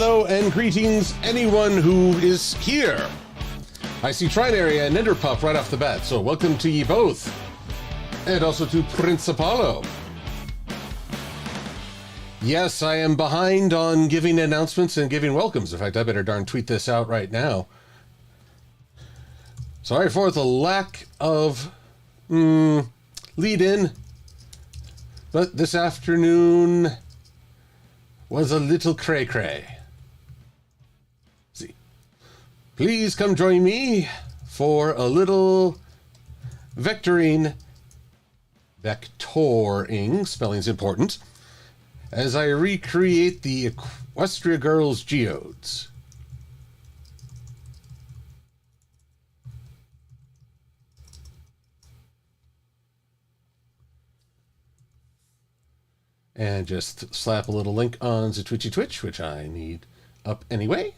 Hello and greetings, anyone who is here. I see Trinary and Enderpup right off the bat, so welcome to ye both. And also to Principalo. Yes, I am behind on giving announcements and giving welcomes. In fact, I better darn tweet this out right now. Sorry for the lack of lead-in, but this afternoon was a little cray-cray. See, please come join me for a little vectoring, spelling's important, as I recreate the Equestria Girls Geodes. And just slap a little link on the Twitch, which I need up anyway.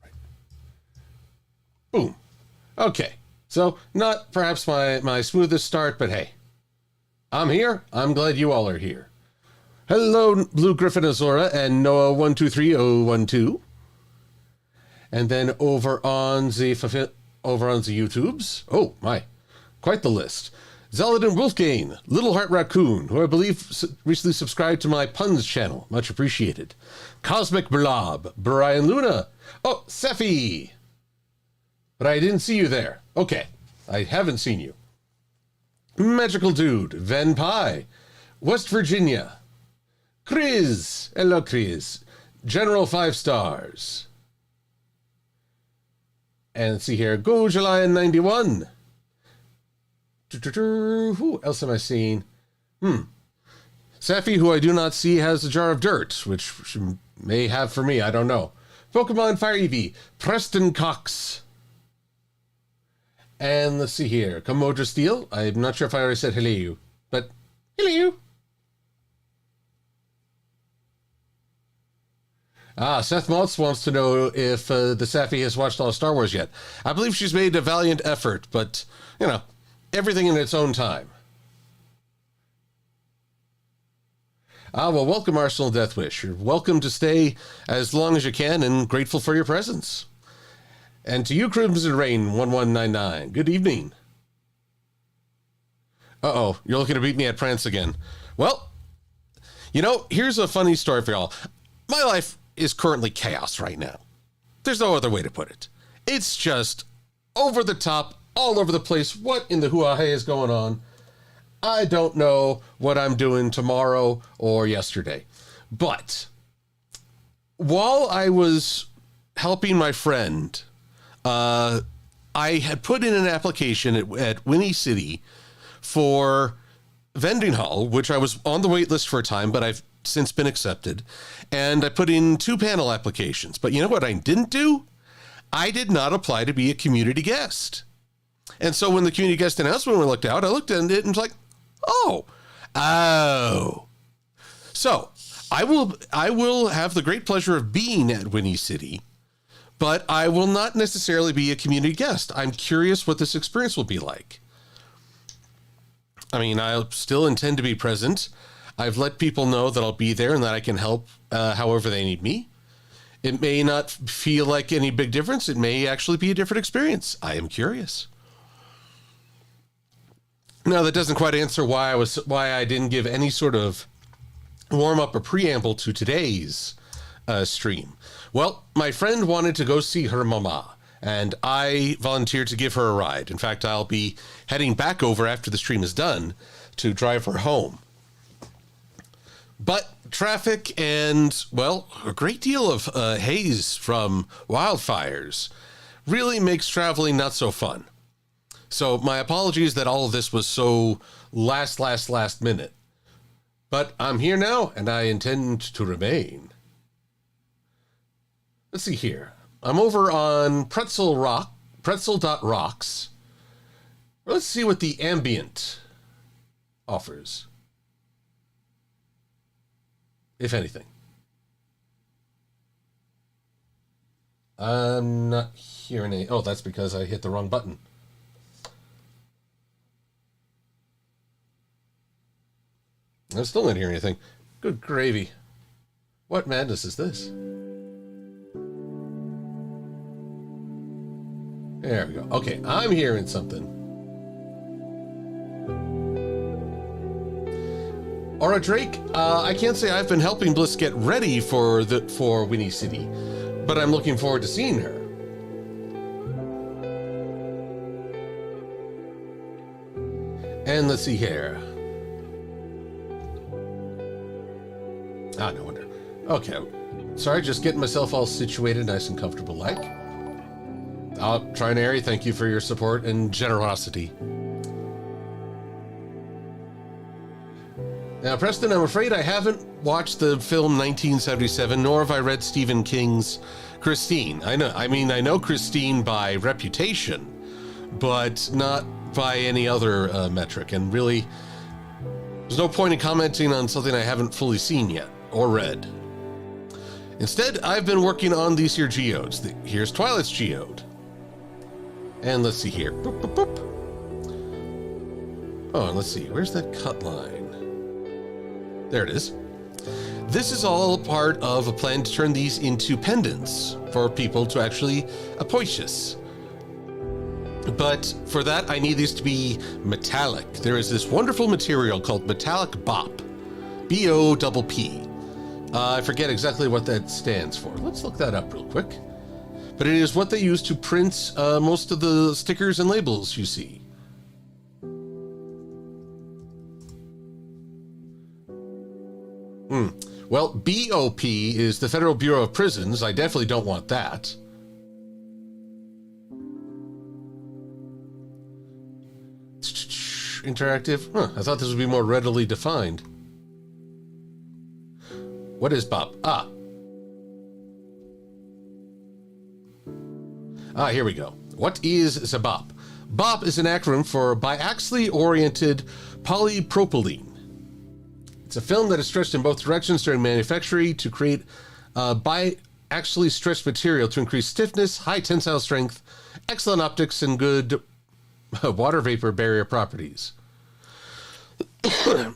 Right. Boom. Okay. So, not perhaps my smoothest start, but hey. I'm here. I'm glad you all are here. Hello, Blue Griffin Azora and Noah123012. And then over on the YouTubes. Oh, my. Quite the list. Zeladin Wolfgain, Little Heart Raccoon, who I believe recently subscribed to my puns channel. Much appreciated. Cosmic Blob, Brian Luna. Oh, Sephi. But I didn't see you there. Okay. I haven't seen you. Magical Dude, Ven Pie, West Virginia. Chris. Hello, Chris. General 5 stars. And let's see here. Go July 91. Who else am I seeing? Safi, who I do not see, has a jar of dirt, which she may have for me. I don't know. Pokemon Fire Eevee. Preston Cox. And let's see here. Kamodra Steel. I'm not sure if I already said hello, but hello. Seth Maltz wants to know if the Safi has watched all of Star Wars yet. I believe she's made a valiant effort, but, you know, everything in its own time. Well, welcome, Arsenal Deathwish. You're welcome to stay as long as you can and grateful for your presence. And to you, Crimson Rain 1199, good evening. Uh-oh, you're looking to beat me at Prance again. Well, you know, here's a funny story for y'all. My life is currently chaos right now. There's no other way to put it. It's just over the top, all over the place. What in the hoo-ha-hey is going on? I don't know what I'm doing tomorrow or yesterday. But while I was helping my friend, I had put in an application at Winnie City for vending hall, which I was on the wait list for a time, but I've since been accepted. And I put in 2 panel applications. But you know what I didn't do? I did not apply to be a community guest. And so when the community guest announcement looked out, I looked at it and was like, oh. So I will have the great pleasure of being at Winnie City, but I will not necessarily be a community guest. I'm curious what this experience will be like. I mean, I'll still intend to be present. I've let people know that I'll be there and that I can help however they need me. It may not feel like any big difference. It may actually be a different experience. I am curious. Now, that doesn't quite answer why I didn't give any sort of warm-up or preamble to today's stream. Well, my friend wanted to go see her mama, and I volunteered to give her a ride. In fact, I'll be heading back over after the stream is done to drive her home. But traffic and, well, a great deal of haze from wildfires really makes traveling not so fun. So my apologies that all of this was so last minute. But I'm here now, and I intend to remain. Let's see here. I'm over on pretzel.rocks. Let's see what the ambient offers, if anything. I'm not hearing any. Oh, that's because I hit the wrong button. I'm still not hearing anything. Good gravy. What madness is this? There we go. Okay, I'm hearing something. Aura Drake, I can't say I've been helping Bliss get ready for Winnie City, but I'm looking forward to seeing her. And let's see here. Ah, no wonder. Okay. Sorry, just getting myself all situated nice and comfortable like. Trinary, thank you for your support and generosity. Now, Preston, I'm afraid I haven't watched the film 1977, nor have I read Stephen King's Christine. I know Christine by reputation, but not by any other metric. And really, there's no point in commenting on something I haven't fully seen yet or read. Instead, I've been working on these here geodes. Here's Twilight's geode. And let's see here. Boop, boop, boop. Oh, and let's see. Where's that cut line? There it is. This is all part of a plan to turn these into pendants for people to actually purchase. But for that, I need these to be metallic. There is this wonderful material called metallic BOP. B-O-P-P. I forget exactly what that stands for. Let's look that up real quick. But it is what they use to print most of the stickers and labels you see. Well, BOP is the Federal Bureau of Prisons. I definitely don't want that. Interactive? Huh, I thought this would be more readily defined. What is BOP? Here we go. What is the BOP? BOP is an acronym for biaxially oriented polypropylene. It's a film that is stretched in both directions during manufacturing to create biaxially stretched material to increase stiffness, high tensile strength, excellent optics, and good water vapor barrier properties.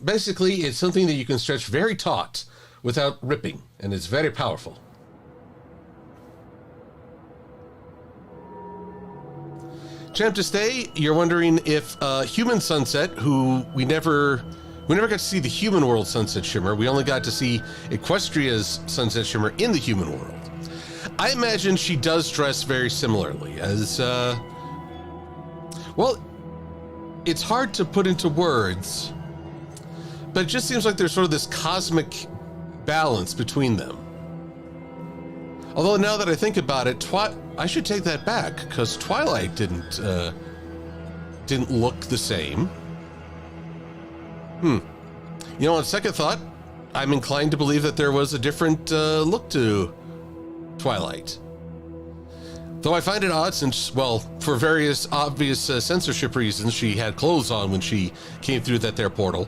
Basically, it's something that you can stretch very taut without ripping, and it's very powerful. Champ to stay, you're wondering if Human Sunset, who we never got to see the human world sunset shimmer. We only got to see Equestria's sunset shimmer in the human world. I imagine she does dress very similarly as, well, it's hard to put into words, but it just seems like there's sort of this cosmic balance between them. Although now that I think about it, I should take that back, because Twilight didn't look the same. You know, on second thought, I'm inclined to believe that there was a different look to Twilight. Though I find it odd since, well, for various obvious censorship reasons, she had clothes on when she came through that there portal.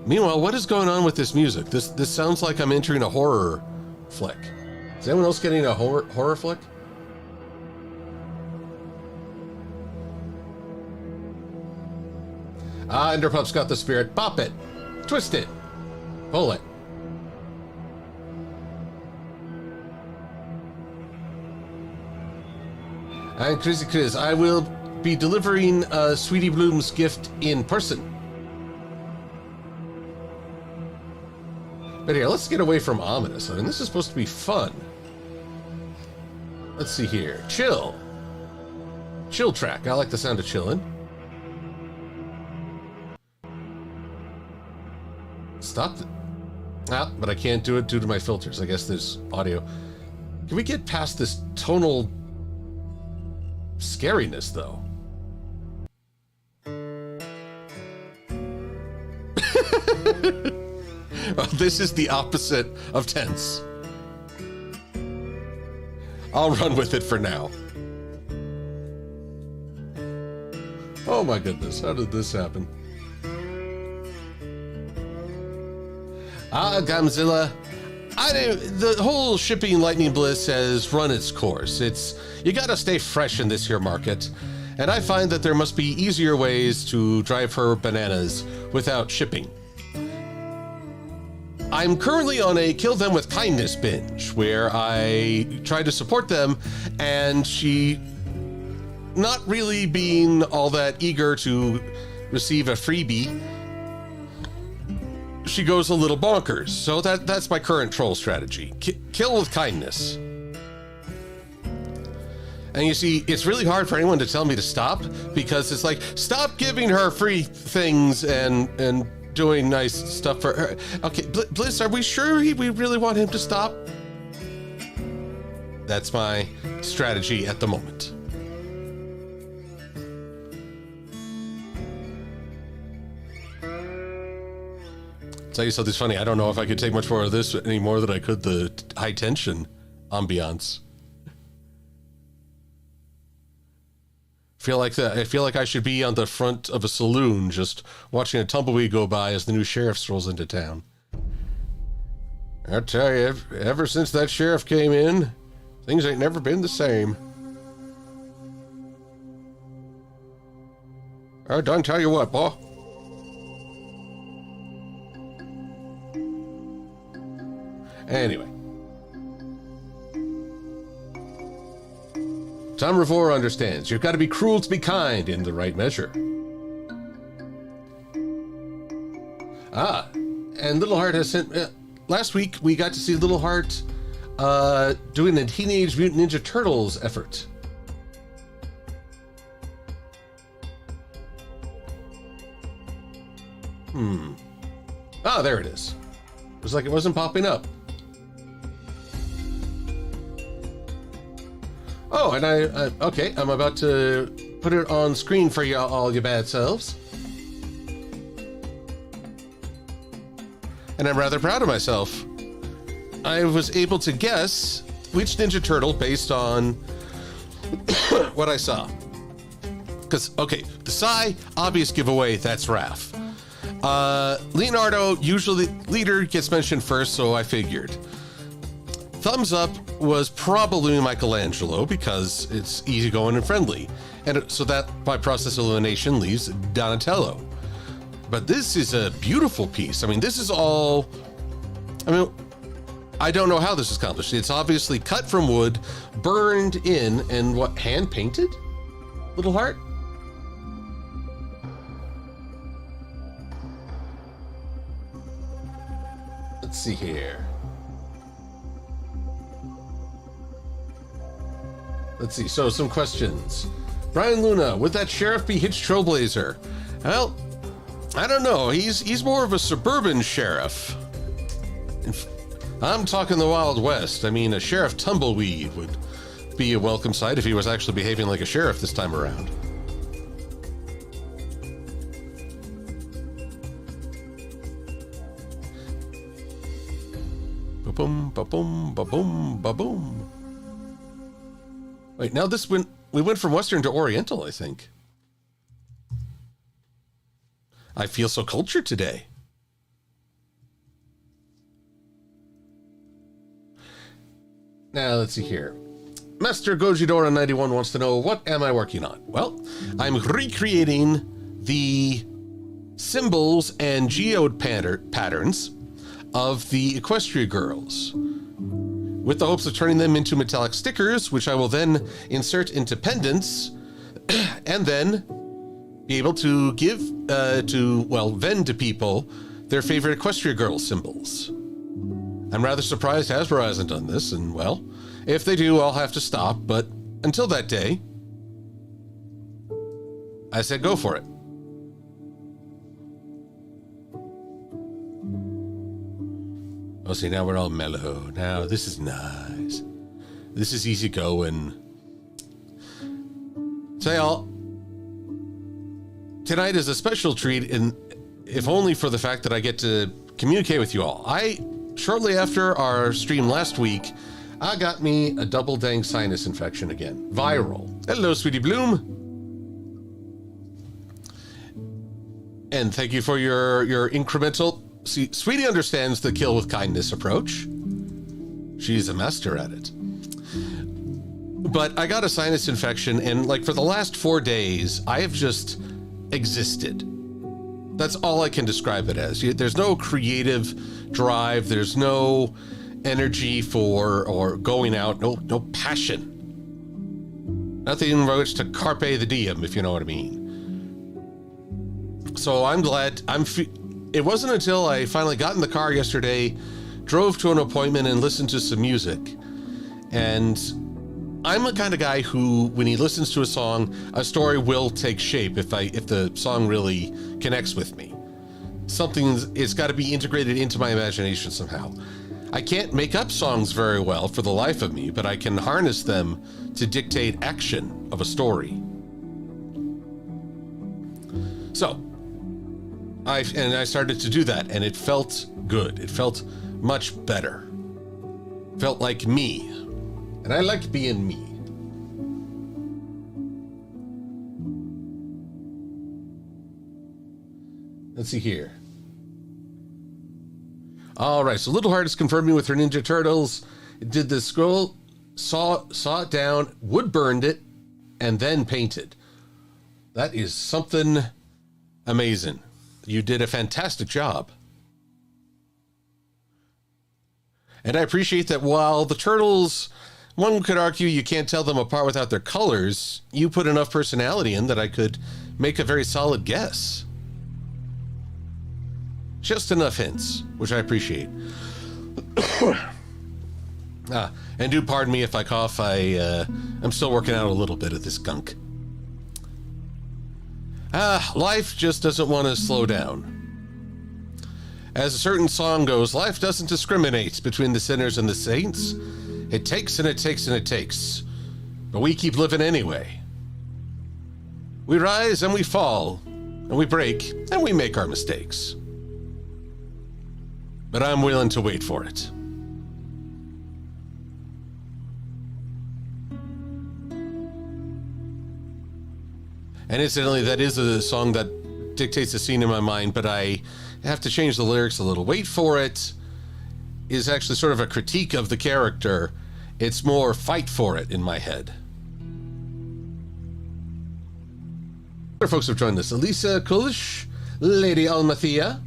Meanwhile, what is going on with this music? This sounds like I'm entering a horror flick. Is anyone else getting a horror flick? Enderpup's got the spirit. Bop it. Twist it. Pull it. And Crazy Chris, I will be delivering Sweetie Bloom's gift in person. But here, let's get away from ominous. I mean, this is supposed to be fun. Let's see here. Chill. Chill track. I like the sound of chillin'. Stop it. But I can't do it due to my filters. I guess there's audio. Can we get past this tonal scariness, though? Well, this is the opposite of tense. I'll run with it for now. Oh my goodness, how did this happen? Gamzilla. The whole shipping Lightning Bliss has run its course. You gotta stay fresh in this here market. and I find that there must be easier ways to drive her bananas without shipping. I'm currently on a kill them with kindness binge, where I try to support them, and she, not really being all that eager to receive a freebie, she goes a little bonkers. So that's my current troll strategy. Kill with kindness. And you see, it's really hard for anyone to tell me to stop, because it's like, stop giving her free things and doing nice stuff for her. Okay, Bliss, are we sure we really want him to stop? That's my strategy at the moment. Tell you something's funny. I don't know if I could take much more of this any more than I could the high tension ambiance. I feel like I should be on the front of a saloon just watching a tumbleweed go by as the new sheriff strolls into town. I tell you, ever since that sheriff came in, things ain't never been the same. I done tell you what, boy. Anyway. Tom Revore understands. You've got to be cruel to be kind in the right measure. Ah, and Little Heart has sent... last week, we got to see Little Heart doing a Teenage Mutant Ninja Turtles effort. Ah, there it is. It was like it wasn't popping up. Oh, and okay, I'm about to put it on screen for you all, you bad selves. And I'm rather proud of myself. I was able to guess which Ninja Turtle based on what I saw. Because, okay, the Psy, obvious giveaway, that's Raph. Leonardo, usually leader, gets mentioned first, so I figured. Thumbs Up was probably Michelangelo because it's easygoing and friendly. And so that, by process of elimination, leaves Donatello. But this is a beautiful piece. I mean, this is all... I mean, I don't know how this is accomplished. It's obviously cut from wood, burned in, and what, hand-painted? Little Heart? Let's see here. Let's see, so some questions. Brian Luna, would that sheriff be Hitch Trailblazer? Well, I don't know. He's more of a suburban sheriff. I'm talking the Wild West. I mean, a Sheriff Tumbleweed would be a welcome sight if he was actually behaving like a sheriff this time around. Ba-boom, ba-boom, ba-boom, ba-boom. Wait, now we went from Western to Oriental, I think. I feel so cultured today. Now, let's see here. Master Gojidora 91 wants to know, what am I working on? Well, I'm recreating the symbols and geode patterns of the Equestria Girls, with the hopes of turning them into metallic stickers, which I will then insert into pendants, and then be able to give vend to people their favorite Equestria Girls symbols. I'm rather surprised Hasbro hasn't done this, and well, if they do, I'll have to stop, but until that day, I said go for it. Oh, see, now we're all mellow. Now, this is nice. This is easy going. So, y'all, tonight is a special treat, and if only for the fact that I get to communicate with you all. Shortly after our stream last week, I got me a double dang sinus infection again. Viral. Hello, Sweetie Bloom. And thank you for your incremental... See, Sweetie understands the kill with kindness approach. She's a master at it. But I got a sinus infection, and like for the last 4 days, I have just existed. That's all I can describe it as. There's no creative drive. There's no energy for or going out. No passion. Nothing by which to carpe the diem, if you know what I mean. So I'm glad. It wasn't until I finally got in the car yesterday, drove to an appointment, and listened to some music. And I'm the kind of guy who, when he listens to a song, a story will take shape if the song really connects with me. It's got to be integrated into my imagination somehow. I can't make up songs very well for the life of me, but I can harness them to dictate action of a story. So, I started to do that, and it felt good. It felt much better. Felt like me. And I like being me. Let's see here. All right, so Little Heart is confirming with her Ninja Turtles. It did the scroll, saw it down, wood burned it, and then painted. That is something amazing. You did a fantastic job. And I appreciate that while the turtles, one could argue you can't tell them apart without their colors, you put enough personality in that I could make a very solid guess. Just enough hints, which I appreciate. And do pardon me if I cough. I'm still working out a little bit of this gunk. Life just doesn't want to slow down. As a certain song goes, life doesn't discriminate between the sinners and the saints. It takes and it takes and it takes. But we keep living anyway. We rise and we fall, and we break, and we make our mistakes. But I'm willing to wait for it. And incidentally, that is a song that dictates the scene in my mind, but I have to change the lyrics a little. Wait for it is actually sort of a critique of the character. It's more fight for it in my head. Other folks have joined us. Elisa Kulish, Lady Almathea,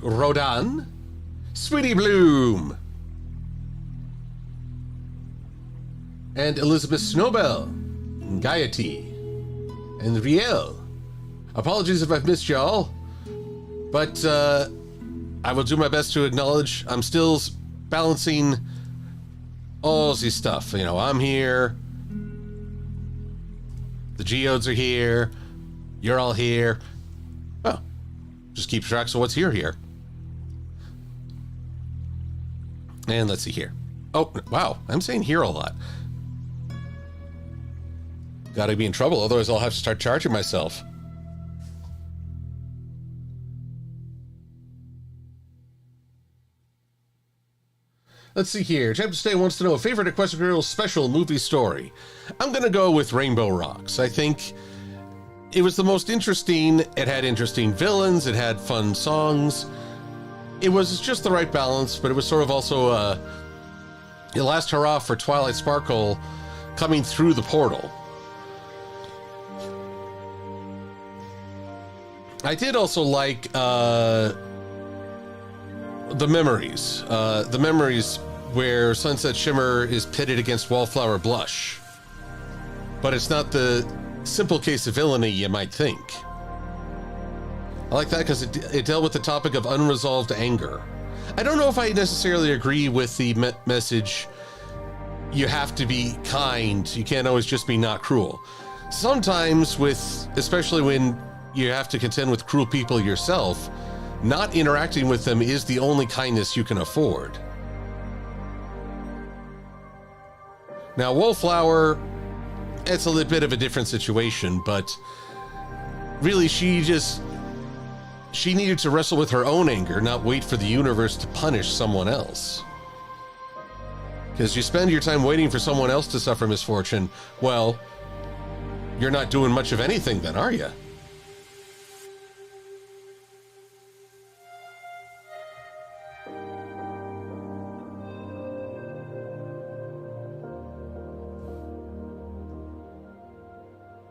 Rodan, Sweetie Bloom, and Elizabeth Snowbell, Gaiety, and Riel. Apologies if I've missed y'all, but I will do my best to acknowledge I'm still balancing all this stuff. You know, I'm here, the Geodes are here, you're all here. Well, just keep track of what's here. And let's see here. Oh, wow, I'm saying here a lot. Gotta be in trouble, otherwise I'll have to start charging myself. Let's see here. Chapter Stay wants to know a favorite Equestria Girls special movie story. I'm going to go with Rainbow Rocks. I think it was the most interesting. It had interesting villains. It had fun songs. It was just the right balance, but it was sort of also a last hurrah for Twilight Sparkle coming through the portal. I did also like the memories. The memories where Sunset Shimmer is pitted against Wallflower Blush. But it's not the simple case of villainy you might think. I like that because it dealt with the topic of unresolved anger. I don't know if I necessarily agree with the message, you have to be kind, you can't always just be not cruel. Sometimes especially when you have to contend with cruel people yourself, not interacting with them is the only kindness you can afford. Now, Wallflower, it's a little bit of a different situation, but really she needed to wrestle with her own anger, not wait for the universe to punish someone else. Because you spend your time waiting for someone else to suffer misfortune, well, you're not doing much of anything then, are you?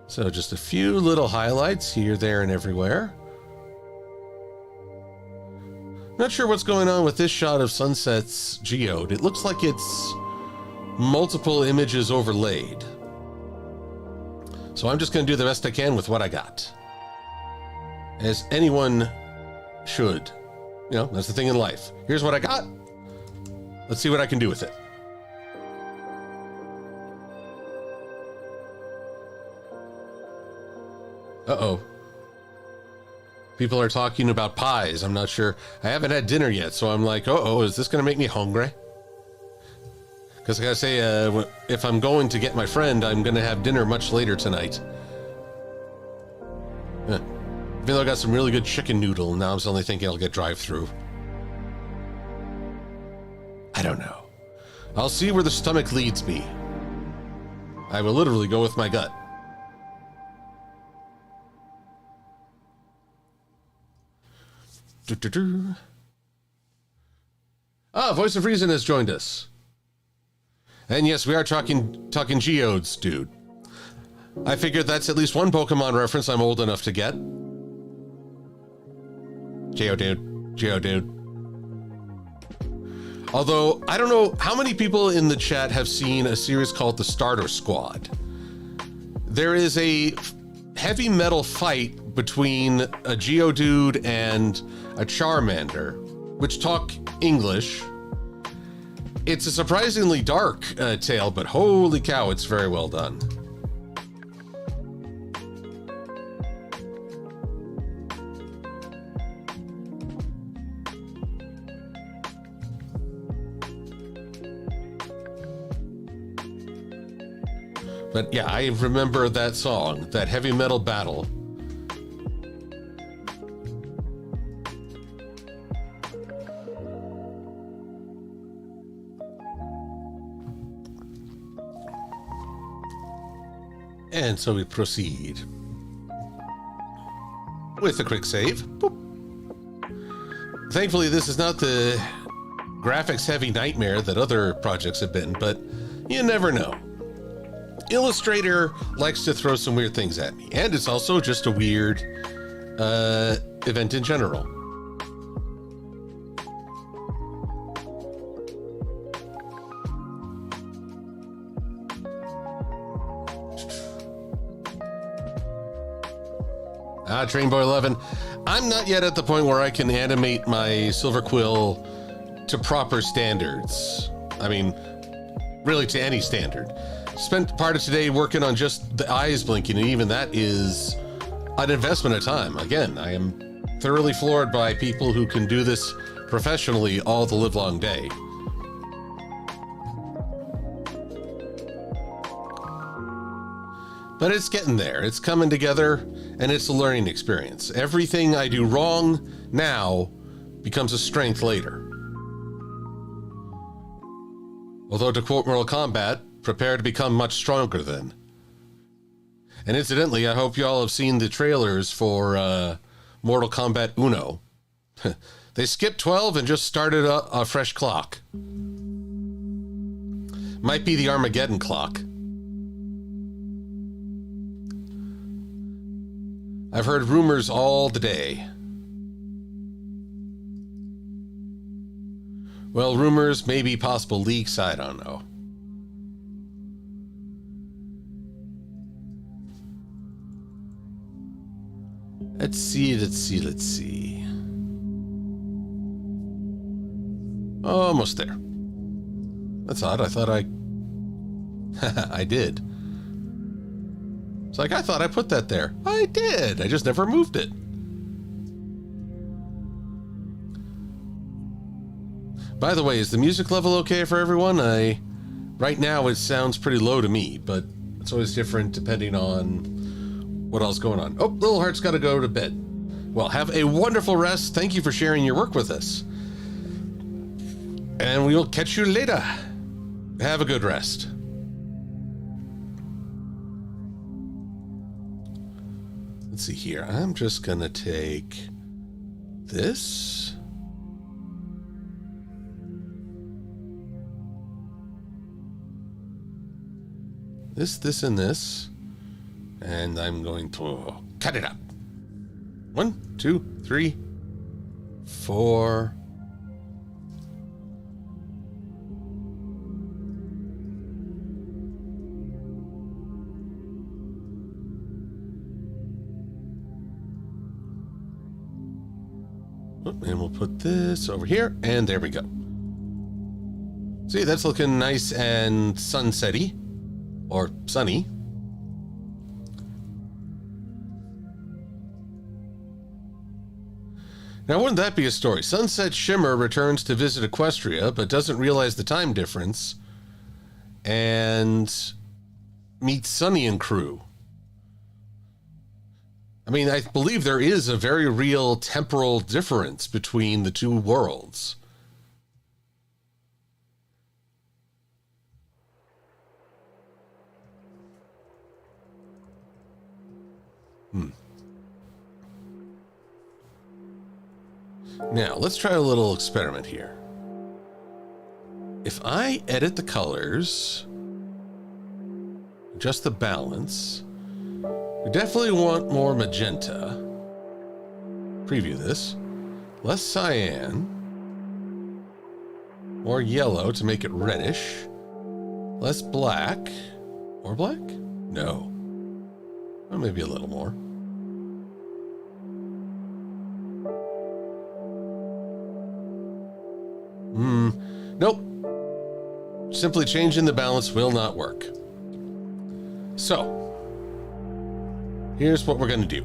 So just a few little highlights here, there, and everywhere. Not sure what's going on with this shot of Sunset's geode. It looks like it's multiple images overlaid. So I'm just going to do the best I can with what I got. As anyone should. You know, that's the thing in life. Here's what I got. Let's see what I can do with it. Uh-oh. People are talking about pies. I'm not sure. I haven't had dinner yet, so I'm like, uh-oh, is this going to make me hungry? Because I gotta say, if I'm going to get my friend, I'm going to have dinner much later tonight. Even though I got some really good chicken noodle, now I'm suddenly thinking I'll get drive-through. I don't know. I'll see where the stomach leads me. I will literally go with my gut. Ah, Voice of Reason has joined us. And yes, we are talking Geodes, dude. I figured that's at least one Pokemon reference I'm old enough to get. Geodude. Although, I don't know how many people in the chat have seen a series called The Starter Squad. There is a heavy metal fight between a Geodude and a Charmander, which talk English. It's a surprisingly dark tale, but holy cow, it's very well done. But yeah, I remember that song, that heavy metal battle. And so we proceed with a quick save. Boop. Thankfully, this is not the graphics-heavy nightmare that other projects have been, but you never know. Illustrator likes to throw some weird things at me, and it's also just a weird event in general. Trainboy 11. I'm not yet at the point where I can animate my Silver-Quill to proper standards. I mean, really to any standard. Spent part of today working on just the eyes blinking, and even that is an investment of time. Again, I am thoroughly floored by people who can do this professionally all the livelong day. But it's getting there. It's coming together, and it's a learning experience. Everything I do wrong now becomes a strength later. Although, to quote Mortal Kombat, prepare to become much stronger then. And incidentally, I hope you all have seen the trailers for Mortal Kombat Uno. They skipped 12 and just started a fresh clock. Might be the Armageddon clock. I've heard rumors all the day. Well, rumors, maybe possible leaks, I don't know. Let's see. Almost there. That's odd. I thought I did. It's like, I thought I put that there. I did. I just never moved it. By the way, is the music level okay for everyone? Right now it sounds pretty low to me, but it's always different depending on what else is going on. Oh, Little Heart's got to go to bed. Well, have a wonderful rest. Thank you for sharing your work with us. And we will catch you later. Have a good rest. Let's see here. I'm just going to take this. This, and this. And I'm going to cut it up. 1, 2, 3, 4. And we'll put this over here, and there we go. See, that's looking nice and sunsetty, or sunny. Now, wouldn't that be a story? Sunset Shimmer returns to visit Equestria, but doesn't realize the time difference, and meets Sunny and crew. I mean, I believe there is a very real temporal difference between the two worlds. Now, let's try a little experiment here. If I edit the colors, adjust the balance, we definitely want more magenta. Preview this. Less cyan. More yellow to make it reddish. Less black. More black? No. Well, maybe a little more. Nope. Simply changing the balance will not work. So, here's what we're going to do.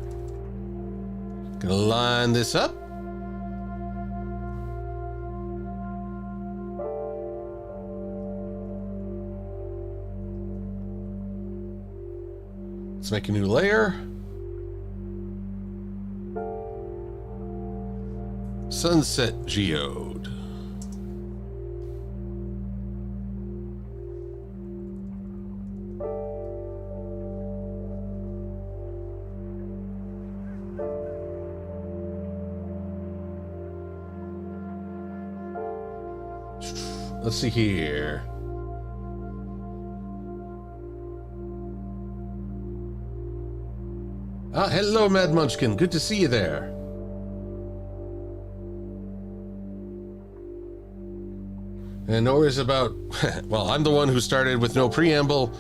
Gonna line this up. Let's make a new layer. Sunset Geode. Let's see here. Ah, hello, Mad Munchkin. Good to see you there. And no worries about... well, I'm the one who started with no preamble,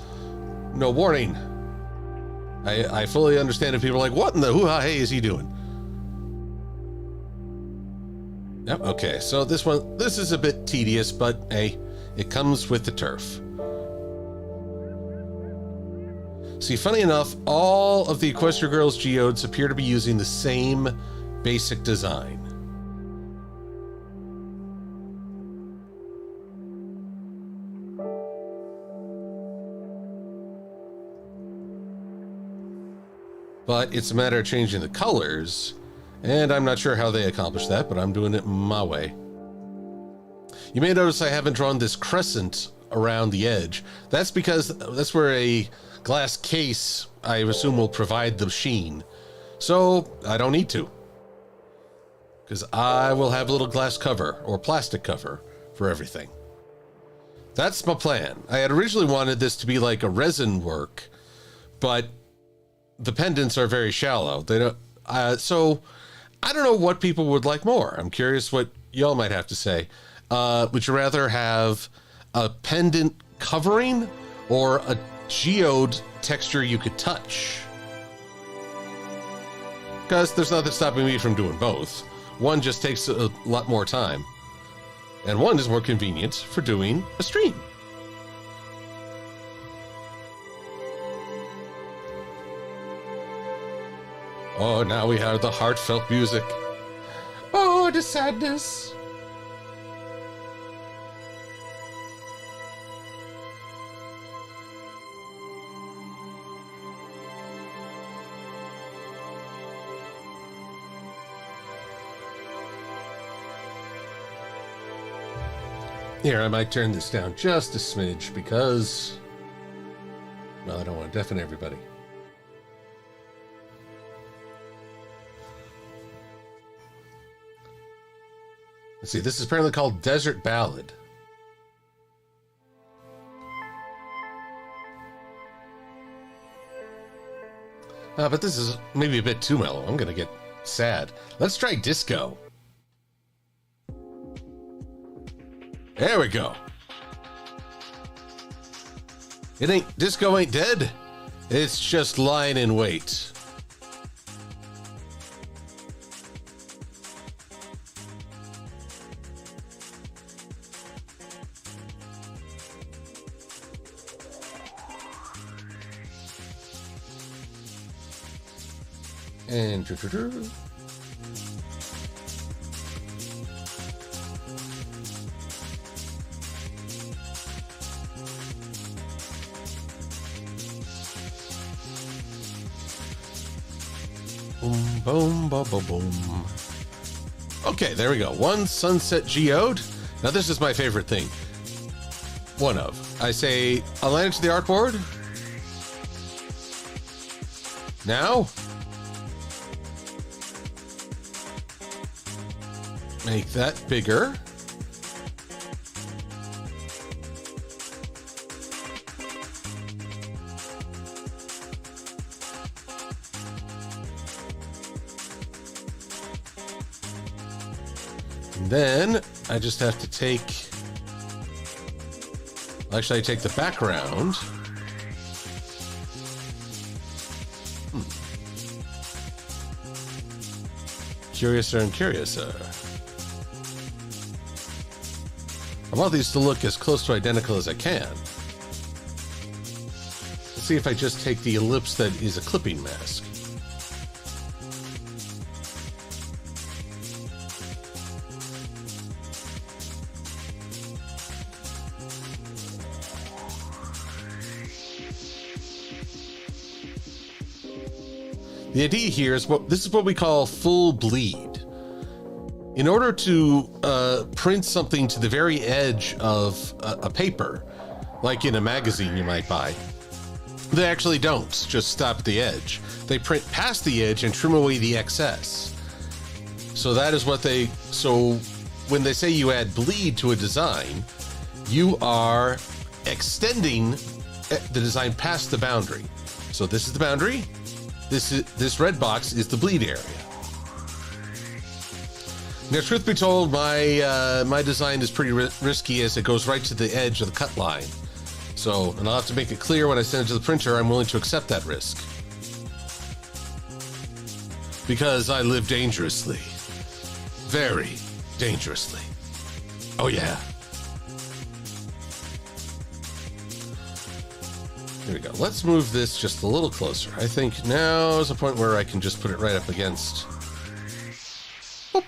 no warning. I fully understand if people are like, what in the hoo-ha-hey is he doing? Yep, okay, so this is a bit tedious, but hey, it comes with the turf. See, funny enough, all of the Equestria Girls geodes appear to be using the same basic design. But it's a matter of changing the colors, and I'm not sure how they accomplish that, but I'm doing it my way. You may notice I haven't drawn this crescent around the edge. That's because that's where a glass case, I assume, will provide the sheen. So I don't need to, because I will have a little glass cover or plastic cover for everything. That's my plan. I had originally wanted this to be like a resin work, but the pendants are very shallow. They don't. So I don't know what people would like more. I'm curious what y'all might have to say. Would you rather have a pendant covering or a geode texture you could touch? Because there's nothing stopping me from doing both. One just takes a lot more time, and one is more convenient for doing a stream. Oh, now we have the heartfelt music. Oh, the sadness. Here, I might turn this down just a smidge because, well, I don't want to deafen everybody. Let's see, this is apparently called Desert Ballad. But this is maybe a bit too mellow. I'm gonna get sad. Let's try disco. There we go. Disco ain't dead. It's just lying in wait. And boom, boom, boom, boom, boom. Okay, there we go. One sunset geode. Now this is my favorite thing. One of. I say, align it to the artboard. Now. Make that bigger. And then I just have to take, actually I take the background. Curiouser and curiouser. I want these to look as close to identical as I can. Let's see if I just take the ellipse that is a clipping mask. The idea here is this is what we call full bleed. In order to print something to the very edge of a paper, like in a magazine you might buy, they actually don't just stop at the edge. They print past the edge and trim away the excess. So that is what so when they say you add bleed to a design, you are extending the design past the boundary. So this is the boundary. This red box is the bleed area. Now, truth be told, my design is pretty risky as it goes right to the edge of the cut line. So, and I'll have to make it clear when I send it to the printer, I'm willing to accept that risk. Because I live dangerously. Very dangerously. Oh yeah. There we go. Let's move this just a little closer. I think now is a point where I can just put it right up against. Boop.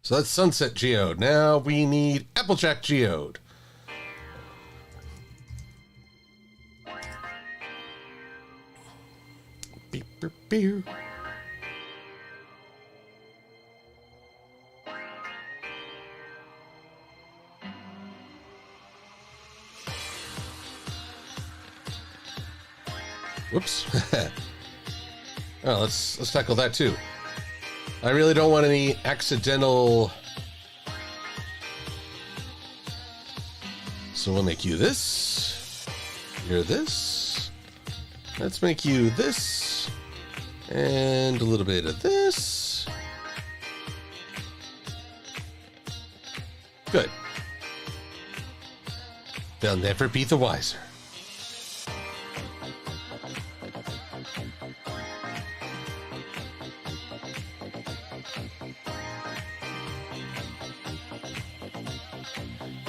So that's Sunset Geode. Now we need Applejack Geode. Beep, beep, beep. Whoops. Oh, let's tackle that too. I really don't want any accidental. So we'll make you this. You're this. Let's make you this. And a little bit of this. Good. They'll never be the wiser.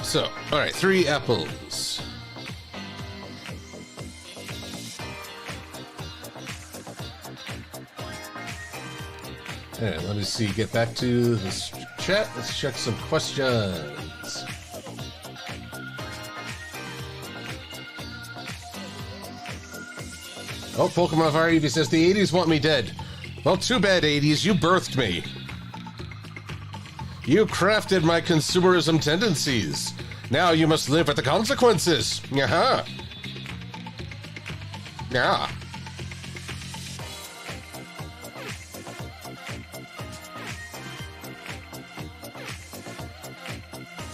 So, all right, 3 apples. And let me see, get back to this chat. Let's check some questions. Oh, Pokemon Fire Eevee says the 80s want me dead. Well, too bad, 80s. You birthed me. You crafted my consumerism tendencies. Now you must live with the consequences. Yeah. Yeah.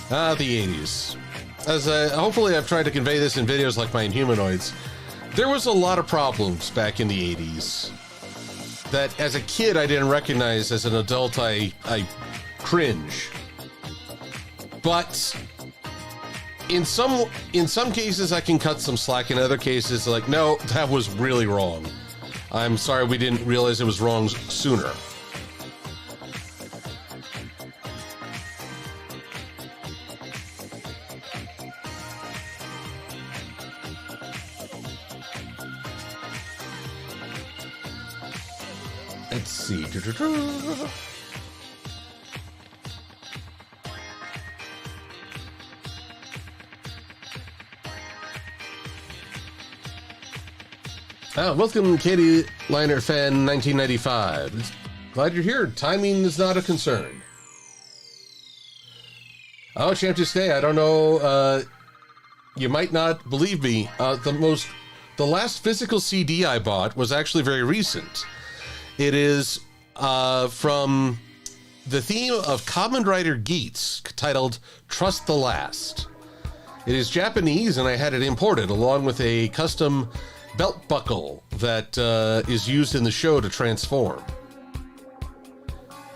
The 80s. Hopefully I've tried to convey this in videos like my Inhumanoids. There was a lot of problems back in the 80s that as a kid I didn't recognize. As an adult, I cringe. But in some cases I can cut some slack. In other cases, like, no, that was really wrong. I'm sorry we didn't realize it was wrong sooner. Let's see. Welcome, Katie Liner Fan 1995. Glad you're here. Timing is not a concern. Oh, Champ to Stay. I don't know. You might not believe me. The last physical CD I bought was actually very recent. It is from the theme of Kamen Rider Geats, titled Trust the Last. It is Japanese, and I had it imported along with a custom belt buckle that is used in the show to transform.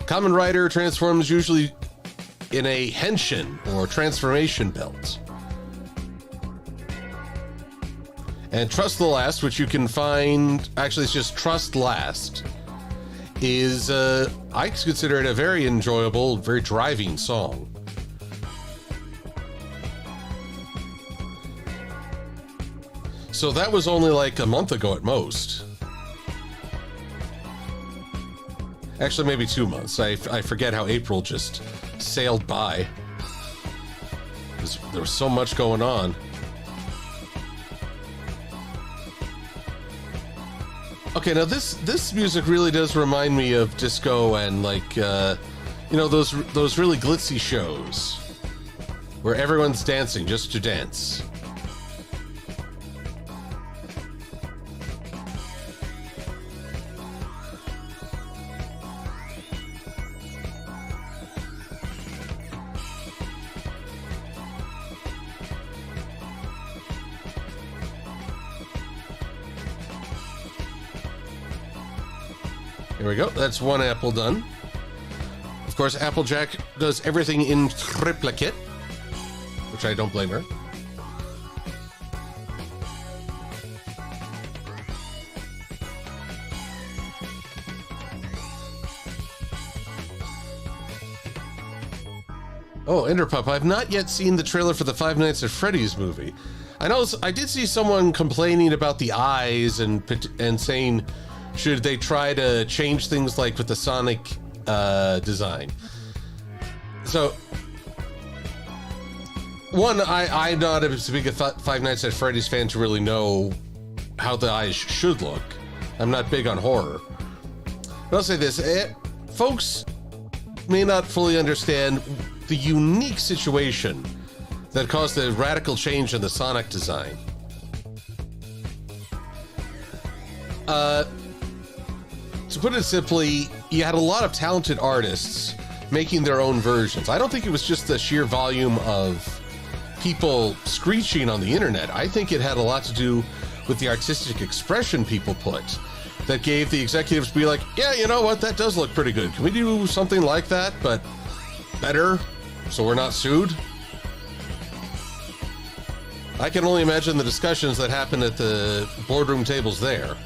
Kamen Rider transforms usually in a henshin or transformation belt. And Trust the Last, which you can find, actually it's just Trust Last, is, I consider it a very enjoyable, very driving song. So that was only like a month ago at most. Actually, maybe 2 months. I forget how April just sailed by. There was so much going on. Okay, now this music really does remind me of disco and like those really glitzy shows where everyone's dancing just to dance. Here we go. That's one apple done. Of course, Applejack does everything in triplicate, which I don't blame her. Oh, Enderpup, I've not yet seen the trailer for the Five Nights at Freddy's movie. I did see someone complaining about the eyes and saying, should they try to change things like with the Sonic design? So, one, I'm not as big a Five Nights at Freddy's fan to really know how the eyes should look. I'm not big on horror. But I'll say this, folks may not fully understand the unique situation that caused the radical change in the Sonic design. To put it simply, you had a lot of talented artists making their own versions. I don't think it was just the sheer volume of people screeching on the internet. I think it had a lot to do with the artistic expression people put that gave the executives to be like, yeah, you know what, that does look pretty good. Can we do something like that, but better, so we're not sued? I can only imagine the discussions that happened at the boardroom tables there.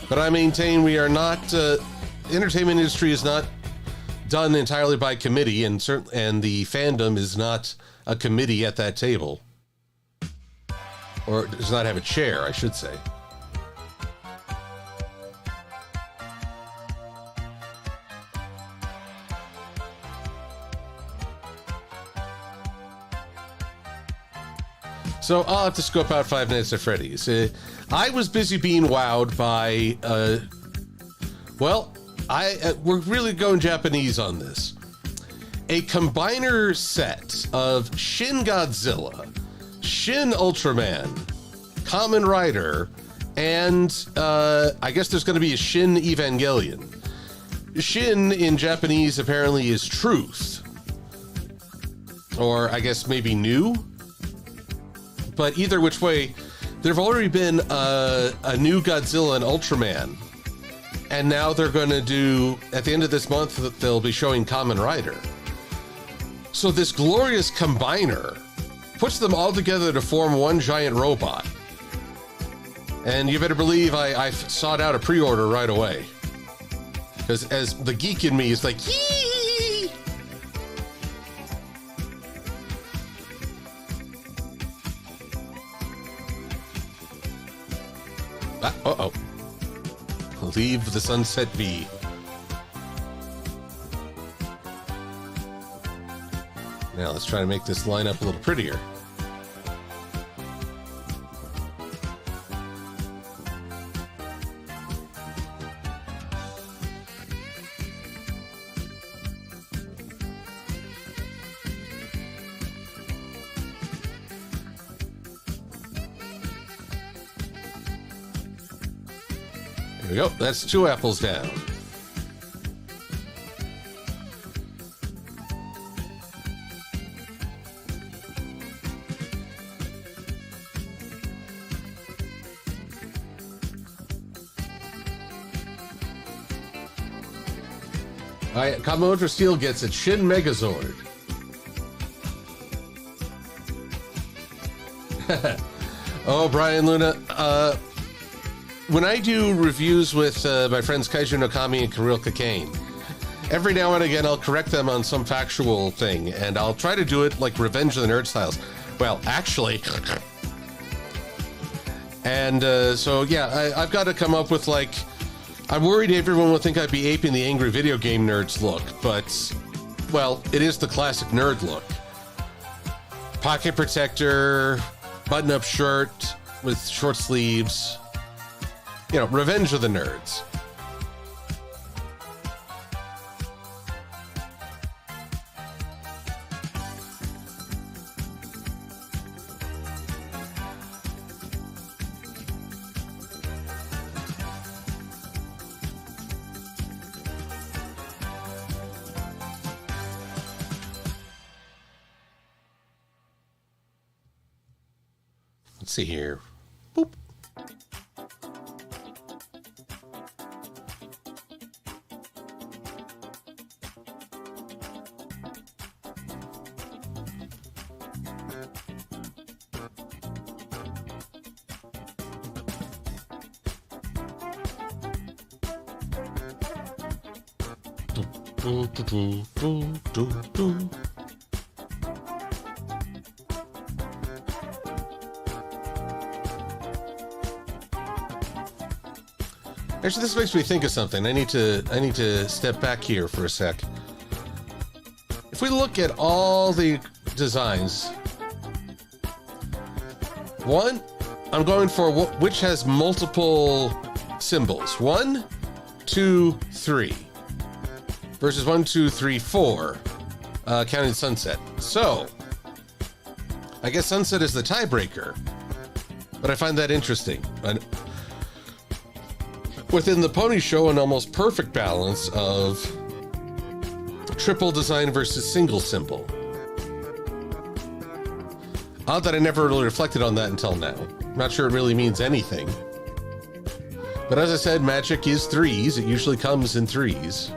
But I maintain we are not, the entertainment industry is not done entirely by committee, and the fandom is not a committee at that table. Or does not have a chair, I should say. So I'll have to scope out Five Nights at Freddy's. I was busy being wowed by, we're really going Japanese on this. A combiner set of Shin Godzilla, Shin Ultraman, Kamen Rider, and I guess there's going to be a Shin Evangelion. Shin in Japanese apparently is truth. Or I guess maybe new. But either which way, there have already been a new Godzilla and Ultraman. And now they're going to do, at the end of this month, they'll be showing Kamen Rider. So this glorious combiner puts them all together to form one giant robot. And you better believe I sought out a pre-order right away. Because as the geek in me is like, yee! Uh-oh. Leave the sunset be. Now let's try to make this line up a little prettier. There we go. That's 2 apples down. All right, Kamen Ultra Steel gets it. Shin Megazord. Oh, Brian Luna. When I do reviews with my friends Kaiju Nakami and Kirill Cocaine, every now and again I'll correct them on some factual thing, and I'll try to do it like Revenge of the Nerd styles. Well, actually. And so, yeah, I've got to come up with, like, I'm worried everyone will think I'd be aping the angry video game nerds look, but, well, it is the classic nerd look. Pocket protector, button-up shirt with short sleeves. You know, Revenge of the Nerds. Let's see here. Boop. Actually, this makes me think of something. I need to step back here for a sec. If we look at all the designs, one, I'm going for which has multiple symbols. 1, 2, 3. Versus 1, 2, 3, 4, counting Sunset. So, I guess Sunset is the tiebreaker, but I find that interesting. And within the Pony Show, an almost perfect balance of triple design versus single symbol. Odd that I never really reflected on that until now. Not sure it really means anything. But as I said, magic is threes. It usually comes in threes.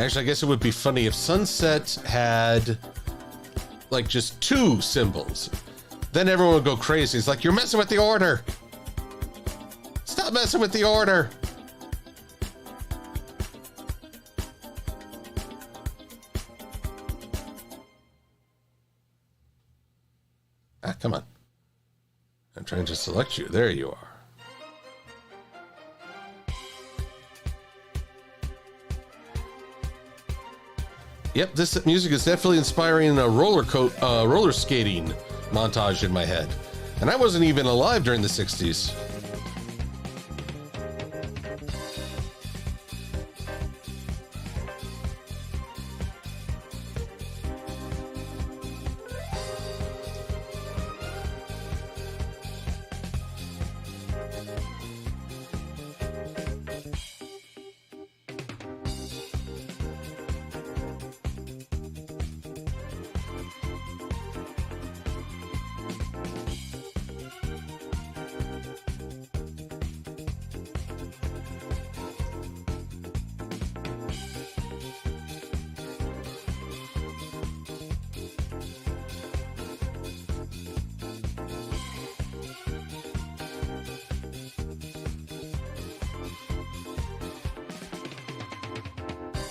Actually, I guess it would be funny if Sunset had, like, just 2 symbols. Then everyone would go crazy. It's like, you're messing with the order. Stop messing with the order. Ah, come on. I'm trying to select you. There you are. Yep, this music is definitely inspiring a roller skating montage in my head. And I wasn't even alive during the 60s.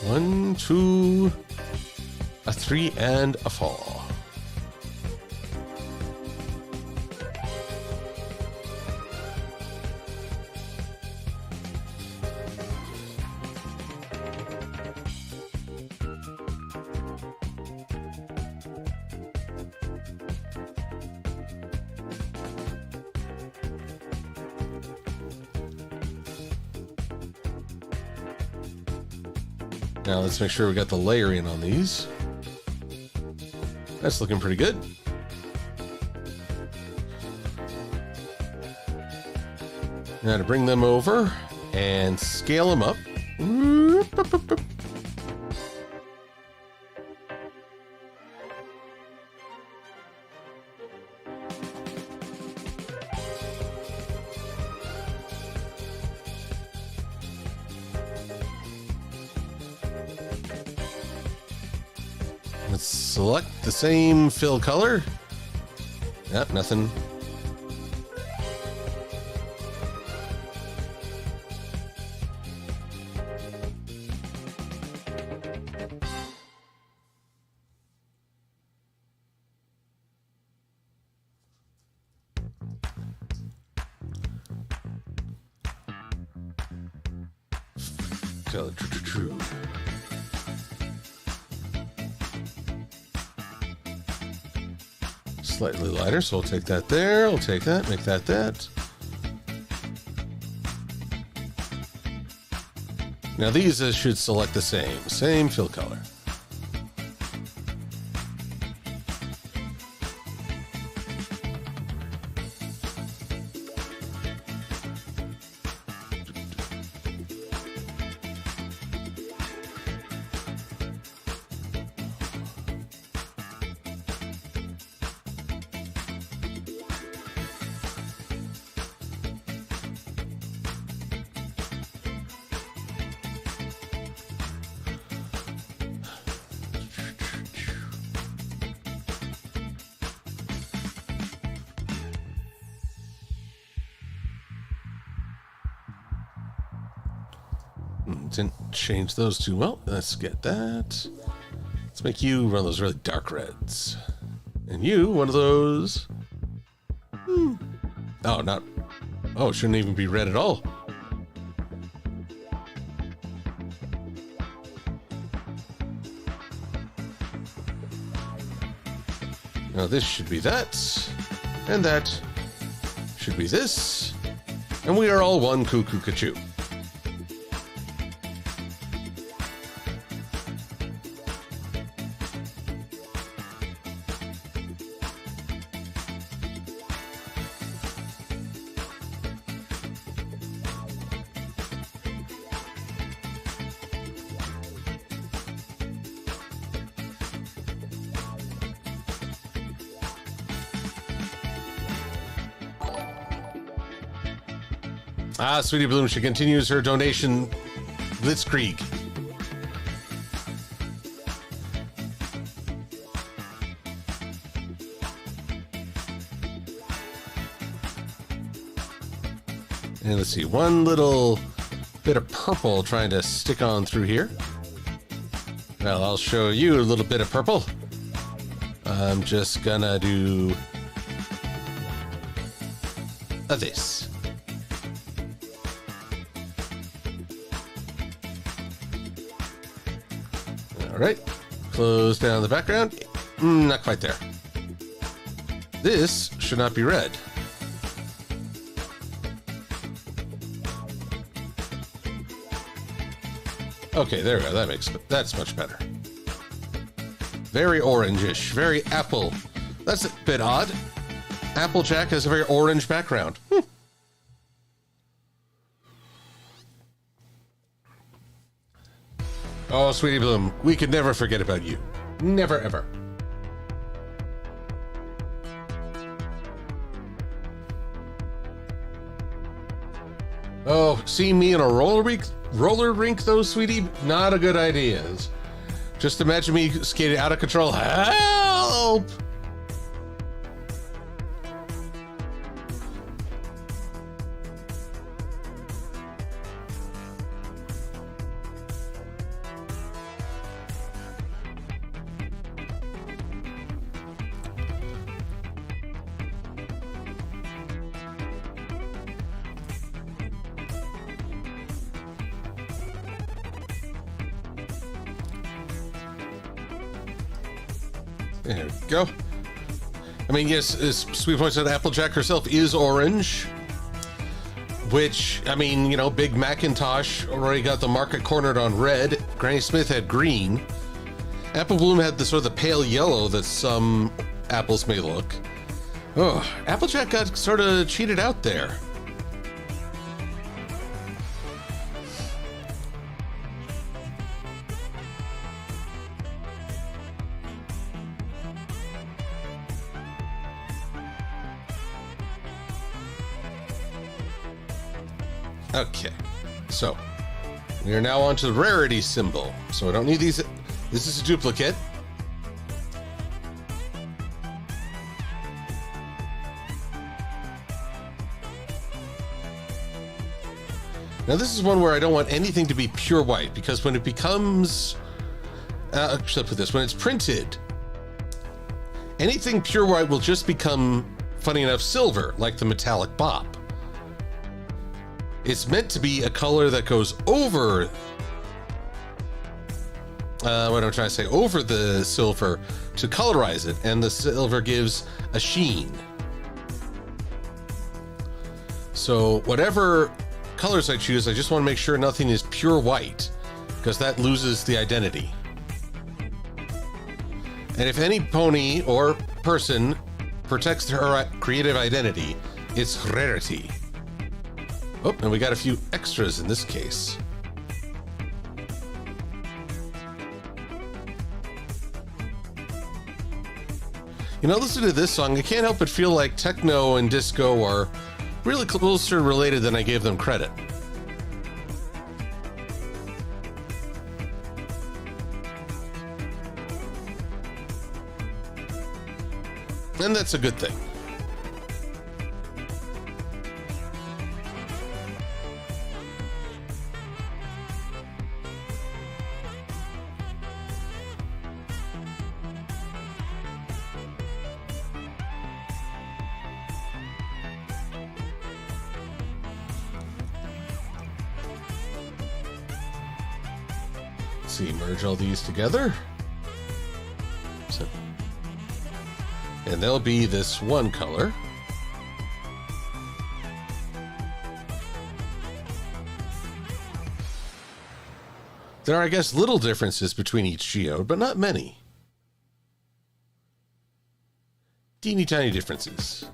1, 2, a 3, and a 4. Now let's make sure we got the layering on these. That's looking pretty good. Now to bring them over and scale them up. Let's select the same fill color. Yep, nothing. Color true. Slightly lighter, so I'll take that there. I'll take that, make that that. Now these should select the same fill color. Didn't change those too well. Let's get that. Let's make you one of those really dark reds. And you, one of those... Oh, not... Oh, it shouldn't even be red at all. Now this should be that. And that should be this. And we are all one cuckoo cachoo. Sweetie Bloom, she continues her donation blitzkrieg. And let's see, one little bit of purple trying to stick on through here. Well, I'll show you a little bit of purple. I'm just gonna do this. All right, close down the background. Not quite there. This should not be red. Okay, there we go. That's much better. Very orangish, very apple. That's a bit odd. Applejack has a very orange background. Oh, Sweetie Bloom, we could never forget about you. Never, ever. Oh, see me in a roller rink, though, sweetie? Not a good idea. Just imagine me skating out of control. Help! There we go. I mean, yes, as Sweet Point said, Applejack herself is orange. Which, I mean, you know, Big Macintosh already got the market cornered on red. Granny Smith had green. Apple Bloom had the sort of the pale yellow that some apples may look. Oh, Applejack got sort of cheated out there. Okay, so we are now onto the rarity symbol. So I don't need these. This is a duplicate. Now this is one where I don't want anything to be pure white, because when it becomes, actually I'll put this, when it's printed, anything pure white will just become, funny enough, silver, like the metallic bop. It's meant to be a color that goes over, what I'm trying to say, over the silver to colorize it, and the silver gives a sheen. So whatever colors I choose, I just want to make sure nothing is pure white, because that loses the identity. And if any pony or person protects her creative identity, it's rarity. Oh, and we got a few extras in this case. You know, listening to this song, I can't help but feel like techno and disco are really closer related than I gave them credit. And that's a good thing. See, merge all these together. So, and they'll be this one color. There are, I guess, little differences between each geode, but not many. Teeny tiny differences.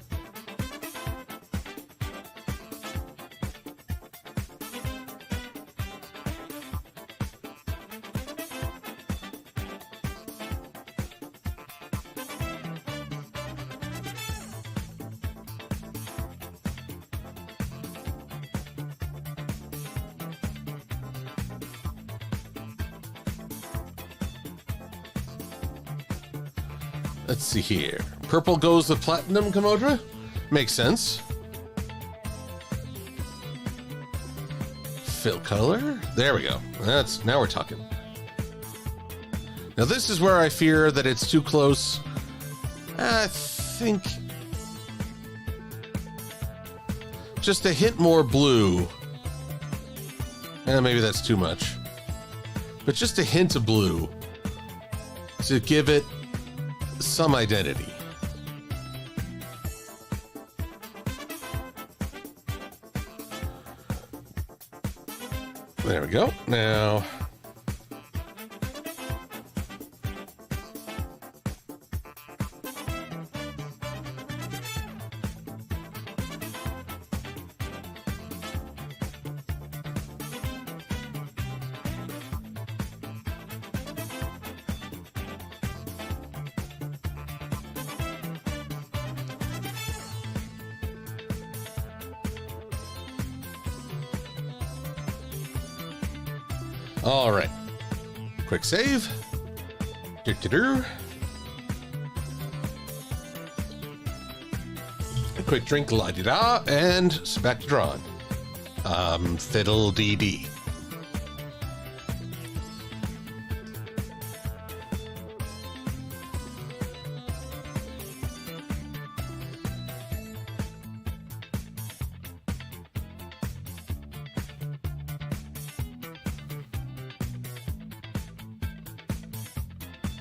Let's see here. Purple goes with platinum, Kamodra? Makes sense. Fill color. There we go. Now we're talking. Now this is where I fear that it's too close. I think just a hint more blue. Maybe that's too much. But just a hint of blue to give it some identity. There we go. Now, all right. Quick save. A quick drink, la-di-da, and back to drawing. Fiddle-dee-dee.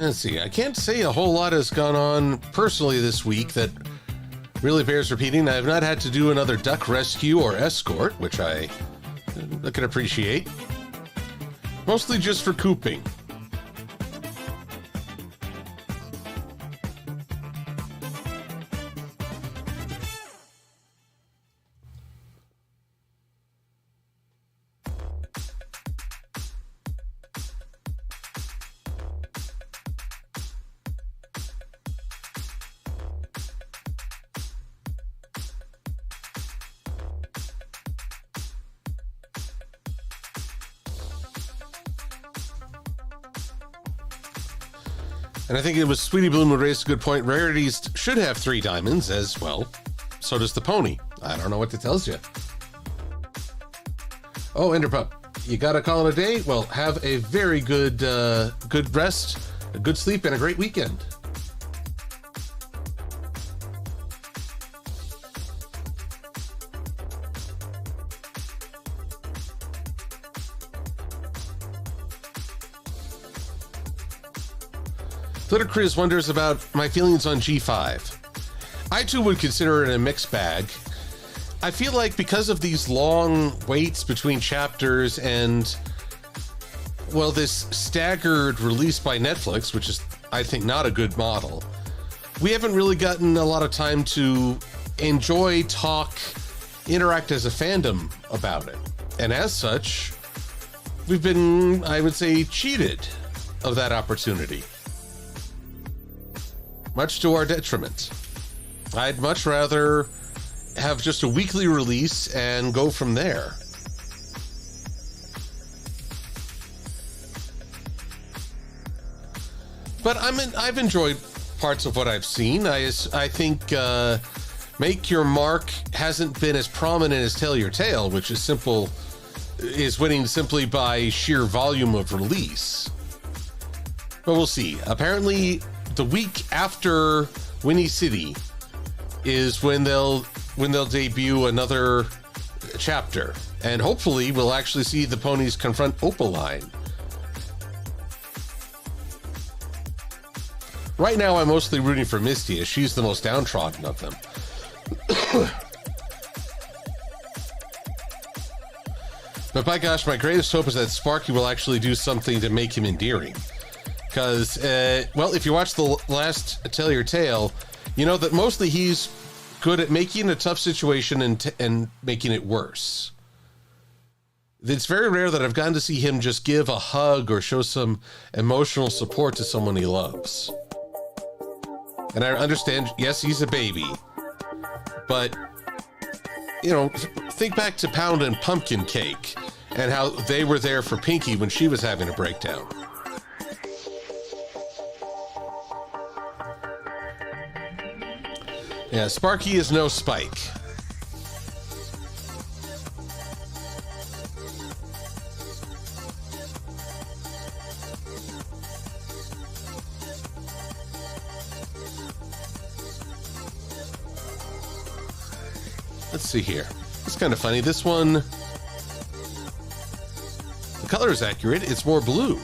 Let's see. I can't say a whole lot has gone on personally this week that really bears repeating. I have not had to do another duck rescue or escort, which I can appreciate. Mostly just for cooping. And I think it was Sweetie Bloom who raised a good point. Rarities should have 3 diamonds as well. So does the pony. I don't know what that tells you. Oh, Enderpup, you got to call it a day? Well, have a very good good rest, a good sleep, and a great weekend. Glitter Chris wonders about my feelings on G5. I too would consider it a mixed bag. I feel like because of these long waits between chapters and, well, this staggered release by Netflix, which is, I think, not a good model, we haven't really gotten a lot of time to enjoy, talk, interact as a fandom about it. And as such, we've been, I would say, cheated of that opportunity. Much to our detriment. I'd much rather have just a weekly release and go from there. But I've enjoyed parts of what I've seen. I think Make Your Mark hasn't been as prominent as Tell Your Tale, which is winning simply by sheer volume of release. But we'll see. Apparently, the week after Winnie City is when they'll debut another chapter, and hopefully we'll actually see the ponies confront Opaline. Right now, I'm mostly rooting for Misty, as she's the most downtrodden of them. But by gosh, my greatest hope is that Sparky will actually do something to make him endearing. Because, well, if you watch the last Tell Your Tale, you know that mostly he's good at making a tough situation and making it worse. It's very rare that I've gotten to see him just give a hug or show some emotional support to someone he loves. And I understand, yes, he's a baby. But, you know, think back to Pound and Pumpkin Cake and how they were there for Pinky when she was having a breakdown. Yeah, Sparky is no Spike. Let's see here. It's kind of funny. This one, the color is accurate. It's more blue.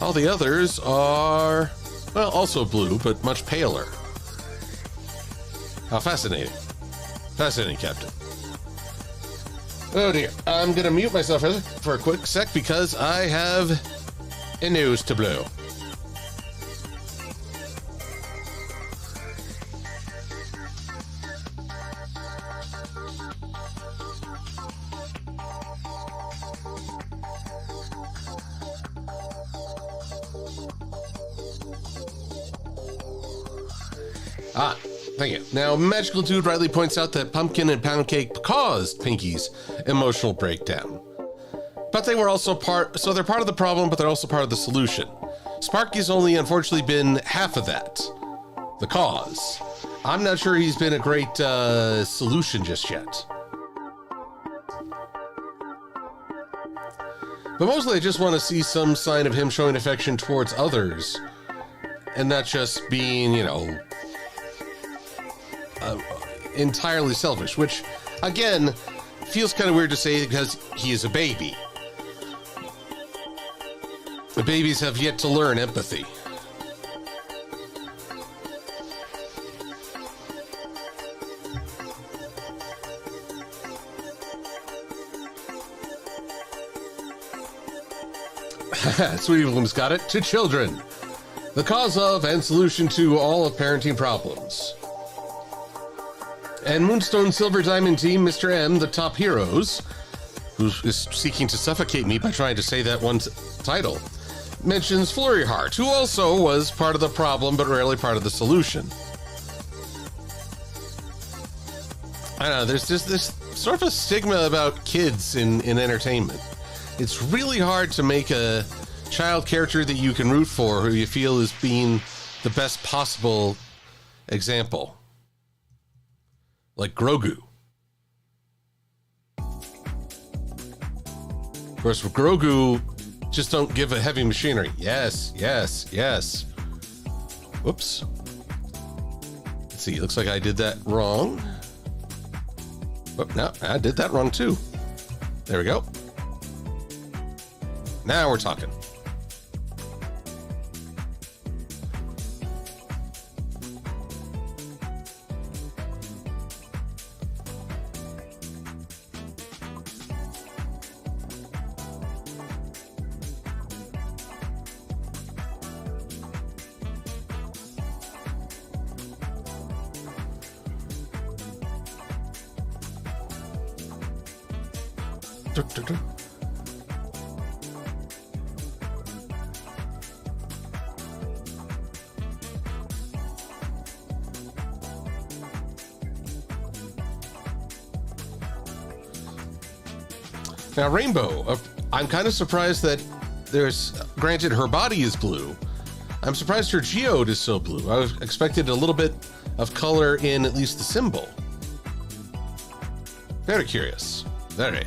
All the others are, well, also blue, but much paler. How fascinating. Fascinating, Captain. Oh dear. I'm going to mute myself for a quick sec because I have a nose to blow. Ah, thank you. Now, Magical Dude rightly points out that Pumpkin and Pound Cake caused Pinky's emotional breakdown. But they were also so they're part of the problem, but they're also part of the solution. Sparky's only unfortunately been half of that, the cause. I'm not sure he's been a great solution just yet. But mostly I just want to see some sign of him showing affection towards others and not just being, you know, entirely selfish, which again feels kind of weird to say because he is a baby. The babies have yet to learn empathy. Sweetie Bloom's got it. To children. The cause of and solution to all of parenting problems. And Moonstone Silver Diamond Team, Mr. M, the top heroes, who is seeking to suffocate me by trying to say that one title, mentions Flurry Heart, who also was part of the problem but rarely part of the solution. I don't know, there's just this sort of a stigma about kids in entertainment. It's really hard to make a child character that you can root for who you feel is being the best possible example. Like Grogu. Of course, with Grogu, just don't give a heavy machinery. Yes, yes, yes. Whoops. Let's see, looks like I did that wrong. Oh, no, I did that wrong too. There we go. Now we're talking. Now, Rainbow, I'm kind of surprised that granted, her body is blue. I'm surprised her geode is so blue. I expected a little bit of color in at least the symbol. Very curious. Very.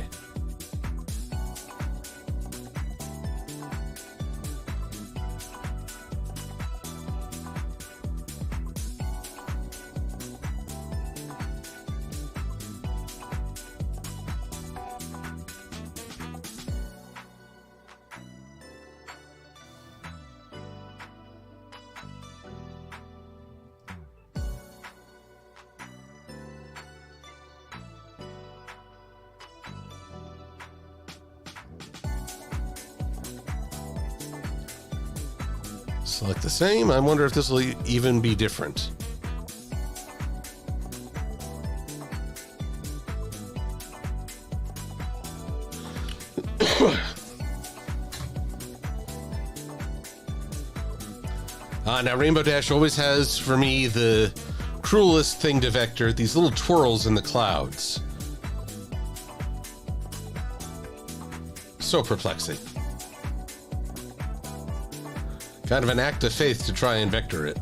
Select the same. I wonder if this will even be different. Now Rainbow Dash always has, for me, the cruelest thing to vector, these little twirls in the clouds. So perplexing. Kind of an act of faith to try and vector it.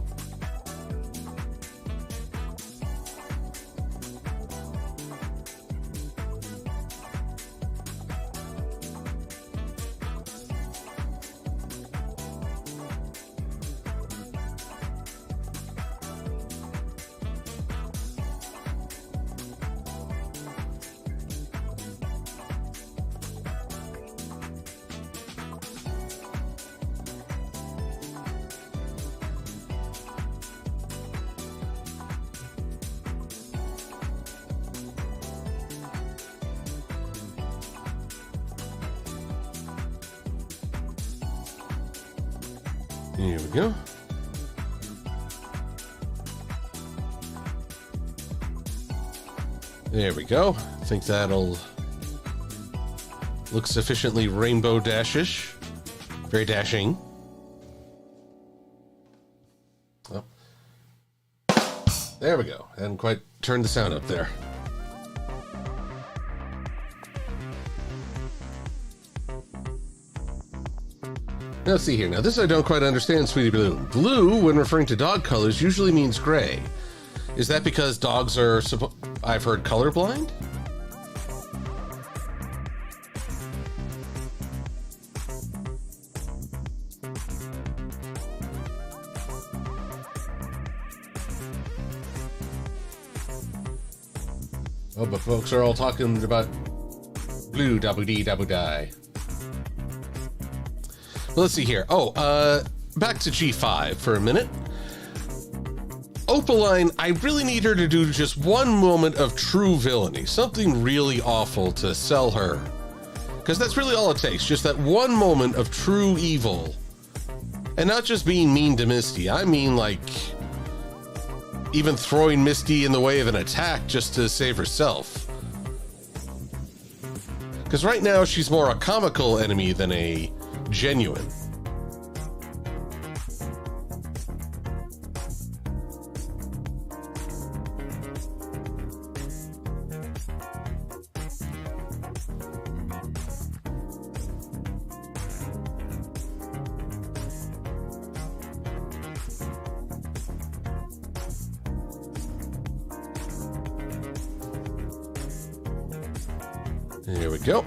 Here we go. There we go. I think that'll look sufficiently Rainbow Dash-ish. Very dashing. Oh. There we go. Hadn't quite turned the sound up there. Now, let's see here. Now, this I don't quite understand, Sweetie Blue. Blue, when referring to dog colors, usually means gray. Is that because dogs are, I've heard, colorblind? Oh, but folks are all talking about blue, daboo-dee, daboo-die. let's see here. Oh, back to G5 for a minute. Opaline, I really need her to do just one moment of true villainy, something really awful to sell her. Because that's really all it takes, just that one moment of true evil. And not just being mean to Misty, I mean like even throwing Misty in the way of an attack just to save herself. Because right now she's more a comical enemy than a genuine. Here we go.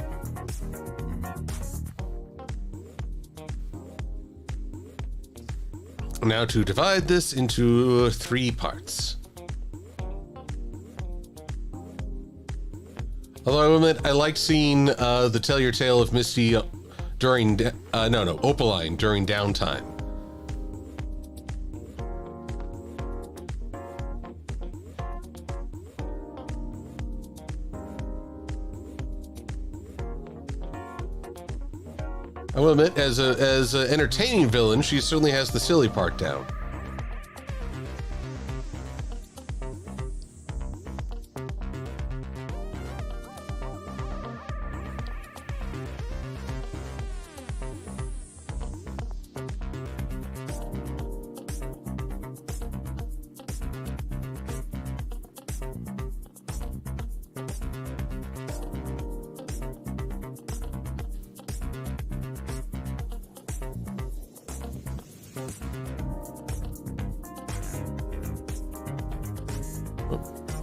Now to divide this into 3 parts. Although I will admit, I like seeing the Tell Your Tale of Misty during, Opaline during downtime. I will admit, as an entertaining villain, she certainly has the silly part down.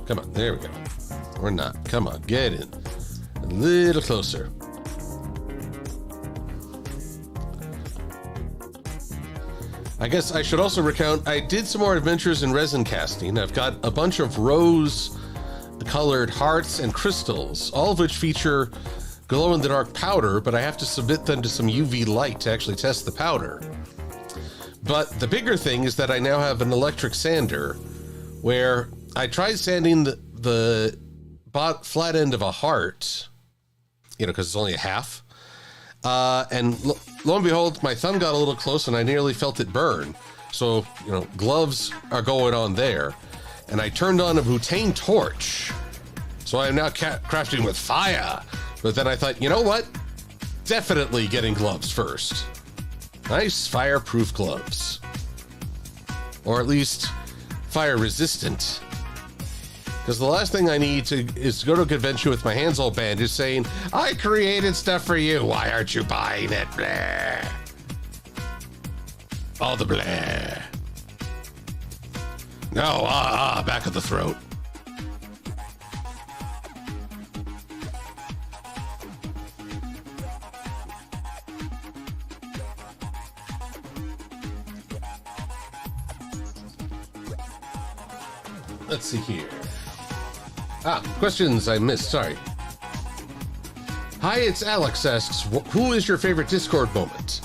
Come on, there we go. Or not. Come on, get in. A little closer. I guess I should also recount, I did some more adventures in resin casting. I've got a bunch of rose-colored hearts and crystals, all of which feature glow-in-the-dark powder, but I have to submit them to some UV light to actually test the powder. But the bigger thing is that I now have an electric sander where I tried sanding the flat end of a heart, because it's only a half. And lo and behold, my thumb got a little close and I nearly felt it burn. So, gloves are going on there. And I turned on a butane torch. So I am now crafting with fire. But then I thought, you know what? Definitely getting gloves first. Nice fireproof gloves. Or at least fire resistant. Because the last thing I need is to go to a convention with my hands all bandaged saying, I created stuff for you. Why aren't you buying it? Blah. All the blah. No, back of the throat. Let's see here. Questions I missed, sorry. Hi, it's Alex asks, who is your favorite Discord moment?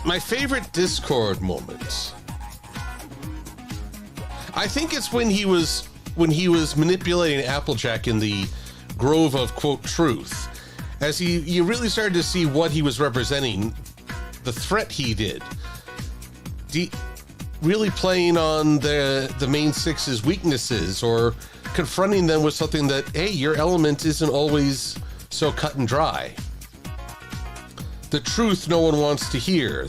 My favorite Discord moment. I think it's when he was manipulating Applejack in the Grove of, quote, truth. As you really started to see what he was representing, the threat he did. Really playing on the main six's weaknesses or confronting them with something that, hey, your element isn't always so cut and dry. The truth no one wants to hear.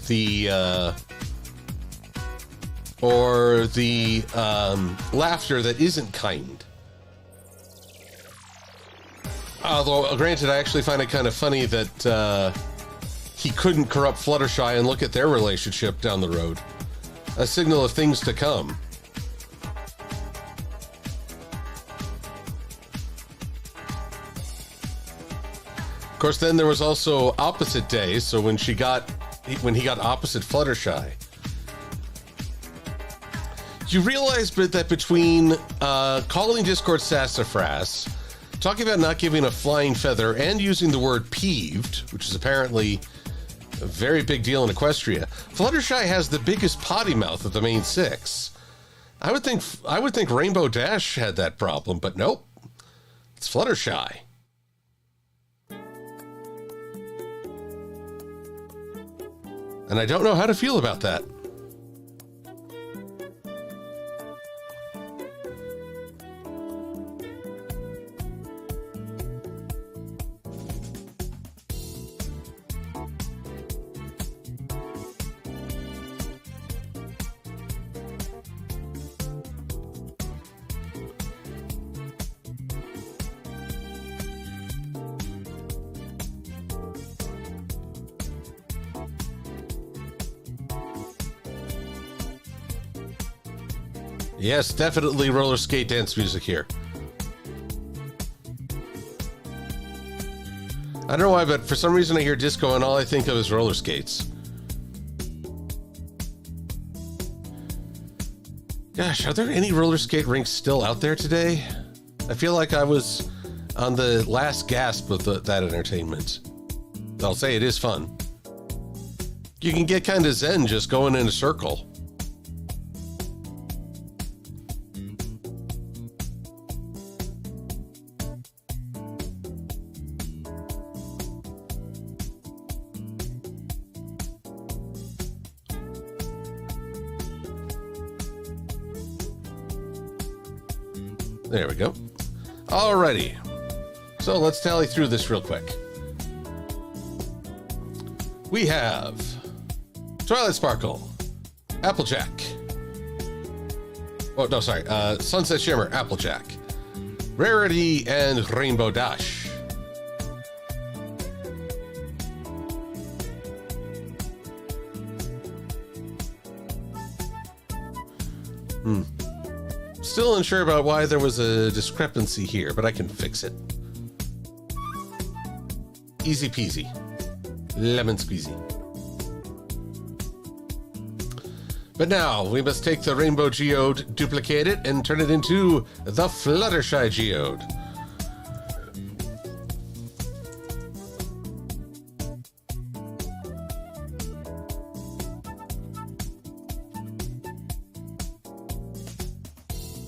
Or the laughter that isn't kind. Although, granted, I actually find it kind of funny that he couldn't corrupt Fluttershy and look at their relationship down the road. A signal of things to come. Of course, then there was also Opposite Day, so when he got opposite Fluttershy. You realize that between calling Discord sassafras, talking about not giving a flying feather, and using the word peeved, which is apparently a very big deal in Equestria. Fluttershy has the biggest potty mouth of the main 6. I would think Rainbow Dash had that problem, but nope. It's Fluttershy. And I don't know how to feel about that. Yes, definitely roller skate dance music here. I don't know why, but for some reason I hear disco and all I think of is roller skates. Gosh, are there any roller skate rinks still out there today? I feel like I was on the last gasp of that entertainment. I'll say it is fun. You can get kind of zen just going in a circle. There we go. Alrighty. So let's tally through this real quick. We have Twilight Sparkle, Applejack. Oh, no, sorry. Sunset Shimmer, Applejack. Rarity and Rainbow Dash. Still unsure about why there was a discrepancy here, but I can fix it. Easy peasy. Lemon squeezy. But now, we must take the Rainbow Geode, duplicate it, and turn it into the Fluttershy Geode.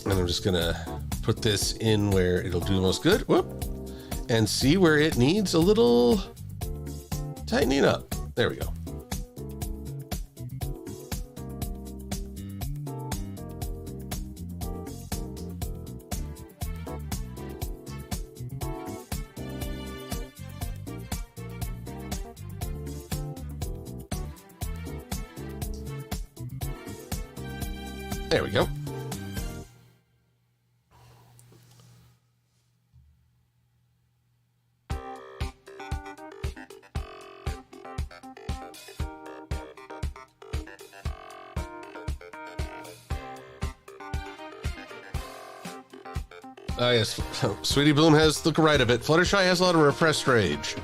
And I'm just gonna put this in where it'll do the most good. Whoop. And see where it needs a little tightening up. There we go. There we go. Yes, Sweetie Bloom has the right of it. Fluttershy has a lot of repressed rage.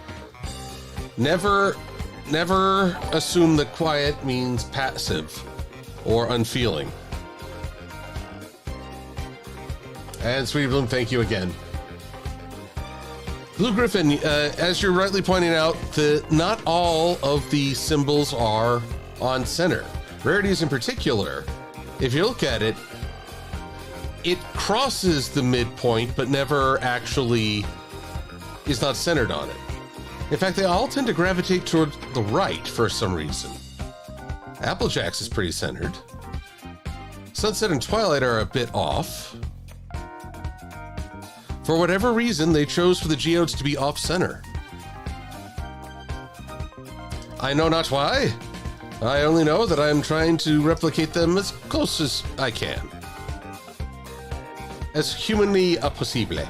Never assume that quiet means passive or unfeeling. And Sweetie Bloom, thank you again. Blue Griffin, as you're rightly pointing out, not all of the symbols are on center. Rarities in particular, if you look at it, it crosses the midpoint, but never actually is not centered on it. In fact, they all tend to gravitate toward the right for some reason. Applejack's is pretty centered. Sunset and Twilight are a bit off. For whatever reason, they chose for the Geodes to be off-center. I know not why. I only know that I'm trying to replicate them as close as I can. As humanly possible.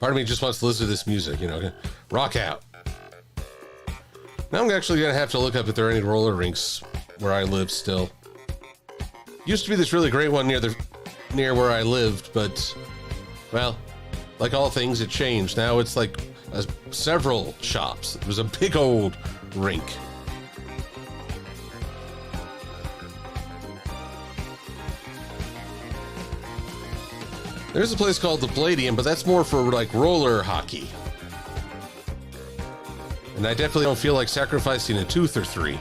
Part of me just wants to listen to this music, you know, rock out. Now I'm actually going to have to look up if there are any roller rinks where I live still. Used to be this really great one near where I lived, but, well, like all things, it changed. Now it's like several shops. It was a big old rink. There's a place called the Palladium, but that's more for like roller hockey. And I definitely don't feel like sacrificing a tooth or three.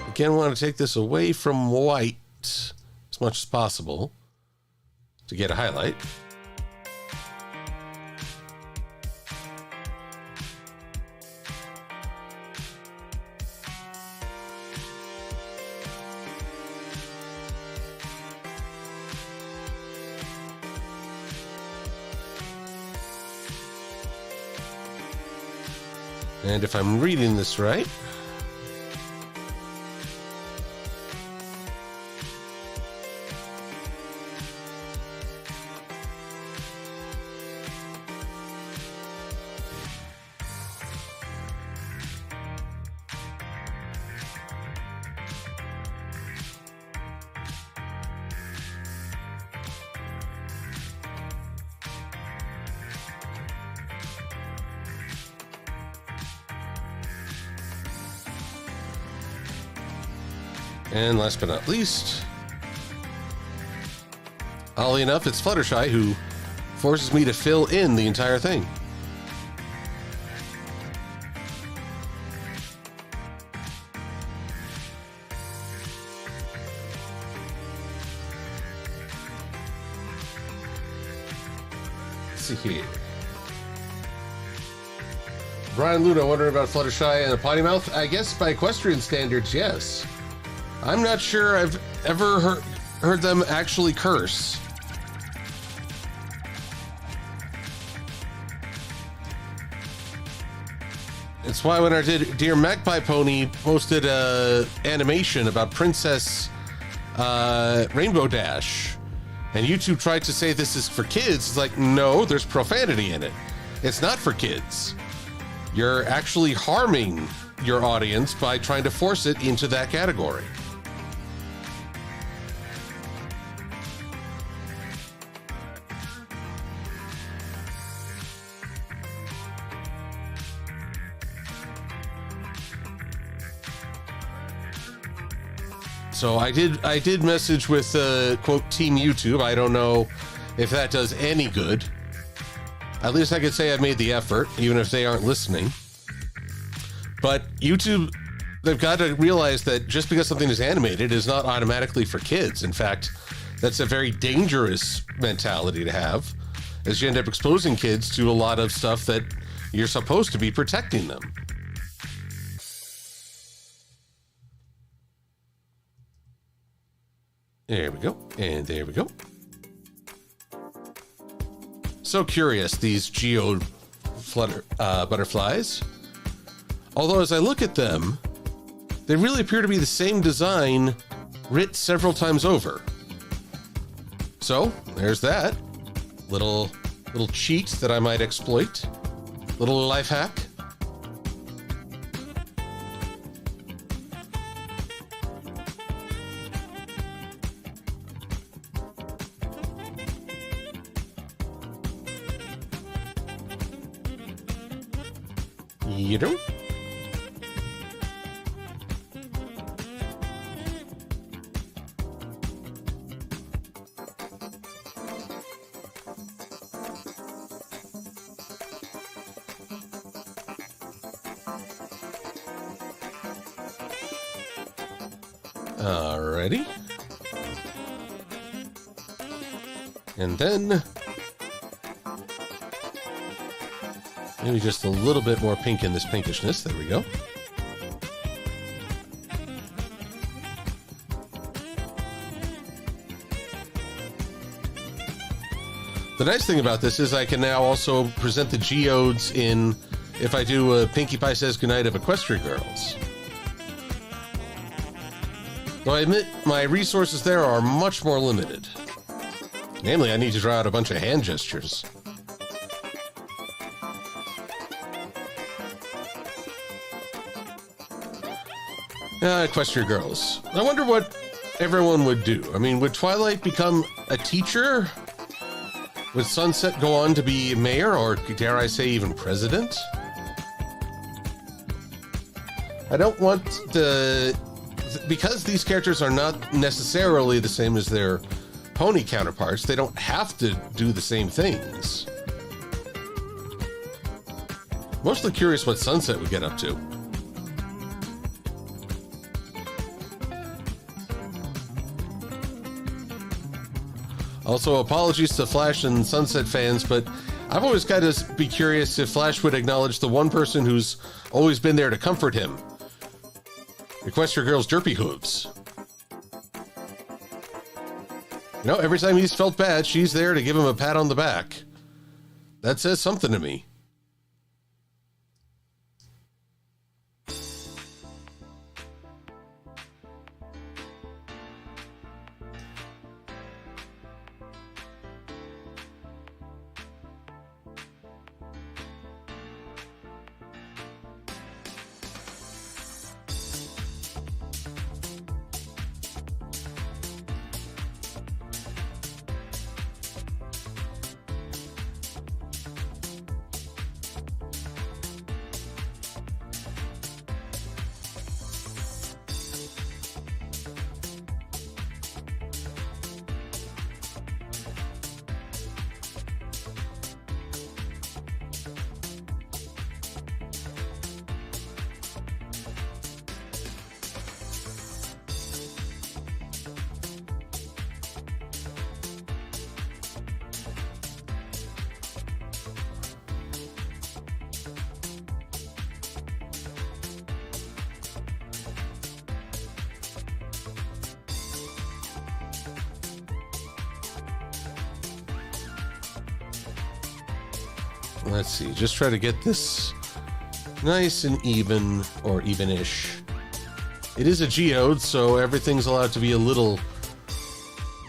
Again, I want to take this away from white as much as possible to get a highlight. And if I'm reading this right, and last but not least, oddly enough, it's Fluttershy who forces me to fill in the entire thing. Let's see here. Brian Ludo wondering about Fluttershy and a potty mouth. I guess by equestrian standards, yes. I'm not sure I've ever heard them actually curse. It's why when our Dear Magpie Pony posted a animation about Princess Rainbow Dash, and YouTube tried to say this is for kids, it's like, no, there's profanity in it. It's not for kids. You're actually harming your audience by trying to force it into that category. So I did message with quote Team YouTube. I don't know if that does any good. At least I could say I made the effort, even if they aren't listening. But YouTube, they've got to realize that just because something is animated is not automatically for kids. In fact, that's a very dangerous mentality to have, as you end up exposing kids to a lot of stuff that you're supposed to be protecting them. There we go, and there we go. So curious, these Geode butterflies. Although as I look at them, they really appear to be the same design writ several times over. So there's that little cheat that I might exploit. Little life hack. You know? Alrighty. And then maybe just a little bit more pink in this pinkishness. There we go. The nice thing about this is I can now also present the geodes in, if I do a Pinkie Pie Says Goodnight of Equestria Girls. Though I admit my resources there are much more limited. Namely, I need to draw out a bunch of hand gestures. Equestria Girls. I wonder what everyone would do. I mean, would Twilight become a teacher? Would Sunset go on to be mayor, or dare I say even president? I don't want the... Because these characters are not necessarily the same as their pony counterparts, they don't have to do the same things. Mostly curious what Sunset would get up to. Also, apologies to Flash and Sunset fans, but I've always got to be curious if Flash would acknowledge the one person who's always been there to comfort him. Equestria Girls' Derpy Hooves. You know, every time he's felt bad, she's there to give him a pat on the back. That says something to me. Let's see, just try to get this nice and even, or even-ish. It is a geode, so everything's allowed to be a little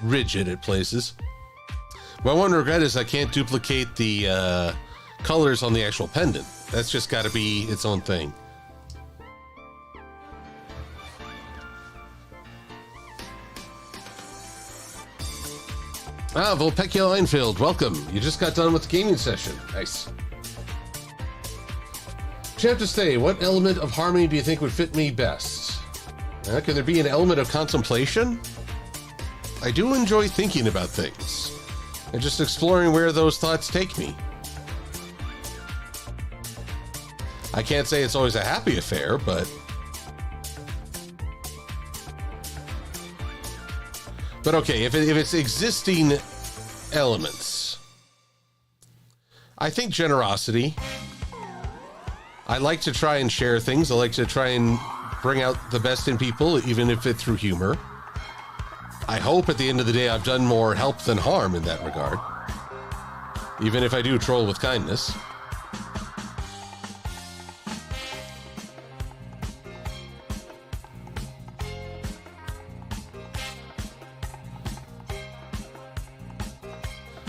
rigid at places. My one regret is I can't duplicate the colors on the actual pendant. That's just got to be its own thing. Ah, Volpecchio Einfield, welcome. You just got done with the gaming session. Nice. Champ to stay, what element of harmony do you think would fit me best? Can there be an element of contemplation? I do enjoy thinking about things, and just exploring where those thoughts take me. I can't say it's always a happy affair, but okay, if it's existing elements, I think generosity. I like to try and share things. I like to try and bring out the best in people, even if it's through humor. I hope at the end of the day I've done more help than harm in that regard, even if I do troll with kindness.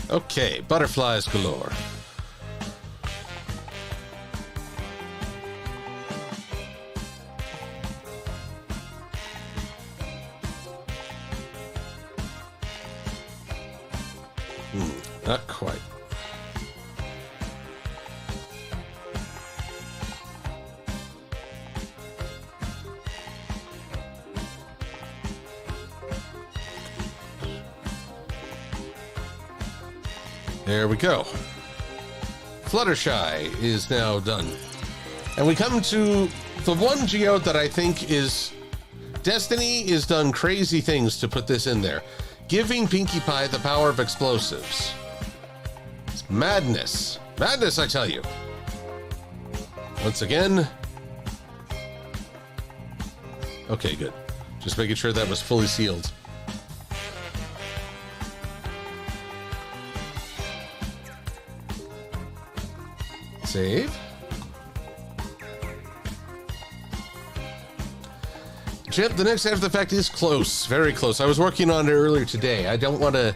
Okay, butterflies galore. Not quite. There we go. Fluttershy is now done. And we come to the one geode that I think is... Destiny is done crazy things to put this in there. Giving Pinkie Pie the power of explosives. It's madness. Madness, I tell you. Once again. Okay, good. Just making sure that was fully sealed. Save. Chip, the next after the fact is close, very close. I was working on it earlier today. I don't want to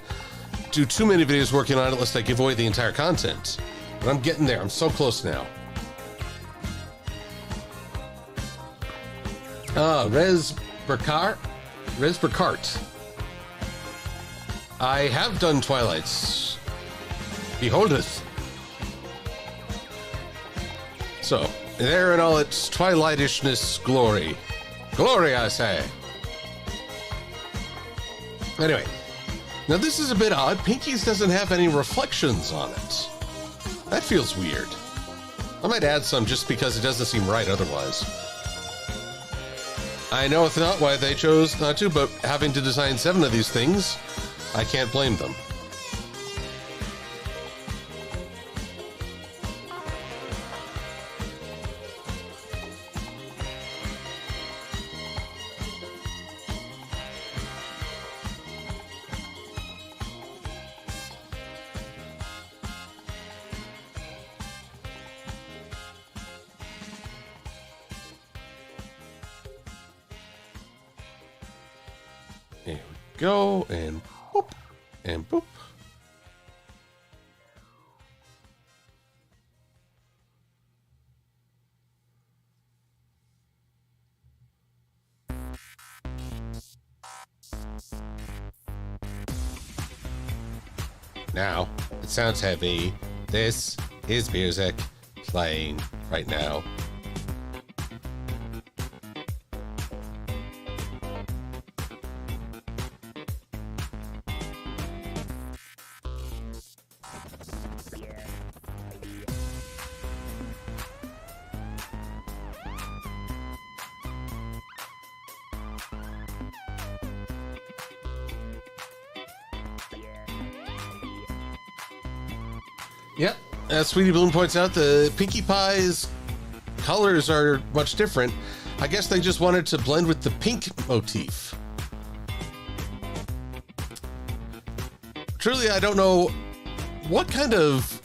do too many videos working on it lest I give away the entire content. But I'm getting there. I'm so close now. Rez Burkart. I have done Twilights. Beholdeth. So, there in all its twilightishness glory. Glory, I say. Anyway, now this is a bit odd. Pinky's doesn't have any reflections on it. That feels weird. I might add some just because it doesn't seem right otherwise. I know it's not why they chose not to, but having to design 7 of these things, I can't blame them. There we go, and boop, and boop. Now, it sounds heavy. This is music playing right now. Yep, as Sweetie Bloom points out, the Pinkie Pie's colors are much different. I guess they just wanted to blend with the pink motif. Truly, I don't know what kind of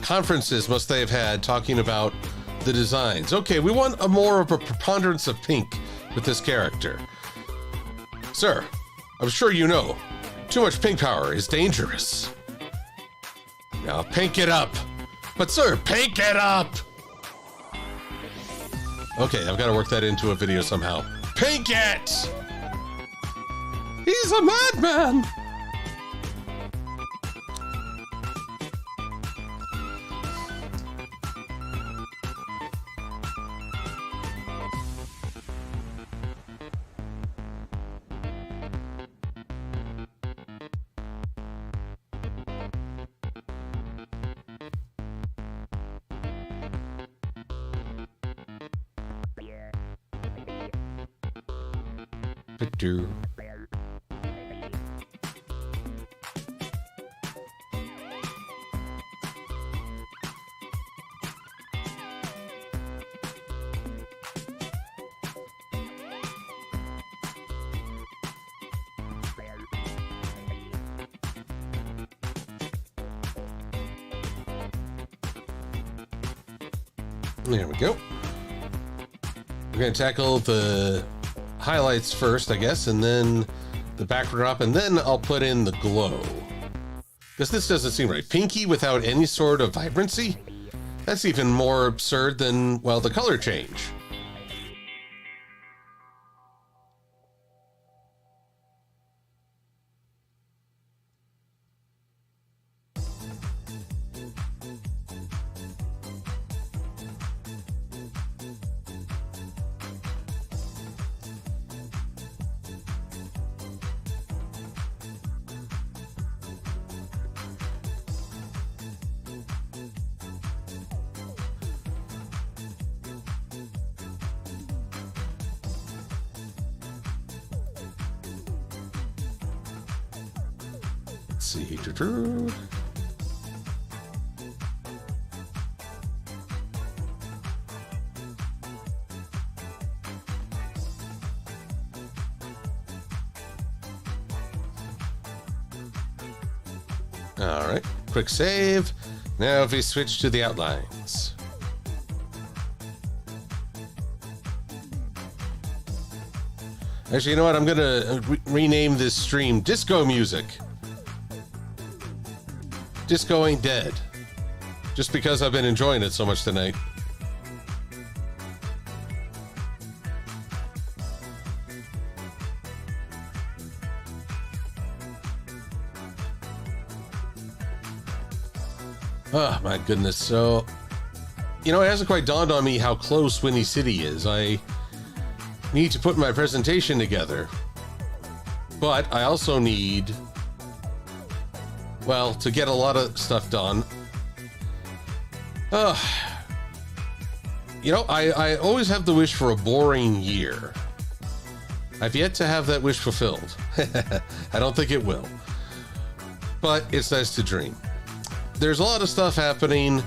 conferences must they have had talking about the designs. Okay, we want a more of a preponderance of pink with this character. Sir, I'm sure you know, too much pink power is dangerous. Now, pink it up. But, sir, pink it up! Okay, I've got to work that into a video somehow. Pink it! He's a madman! Do. There we go. We're going to tackle the highlights first, I guess, and then the backdrop, and then I'll put in the glow. Because this doesn't seem right. Pinky without any sort of vibrancy? That's even more absurd than, well, the color change. See. All right, quick save. Now if we switch to the outlines. Actually, you know what? I'm going to rename this stream Disco Music. Disco Ain't Dead. Just because I've been enjoying it so much tonight. Oh, my goodness. So, you know, it hasn't quite dawned on me how close Windy City is. I need to put my presentation together. But I also need, well, to get a lot of stuff done. You know, I always have the wish for a boring year. I've yet to have that wish fulfilled. I don't think it will. But it's nice to dream. There's a lot of stuff happening.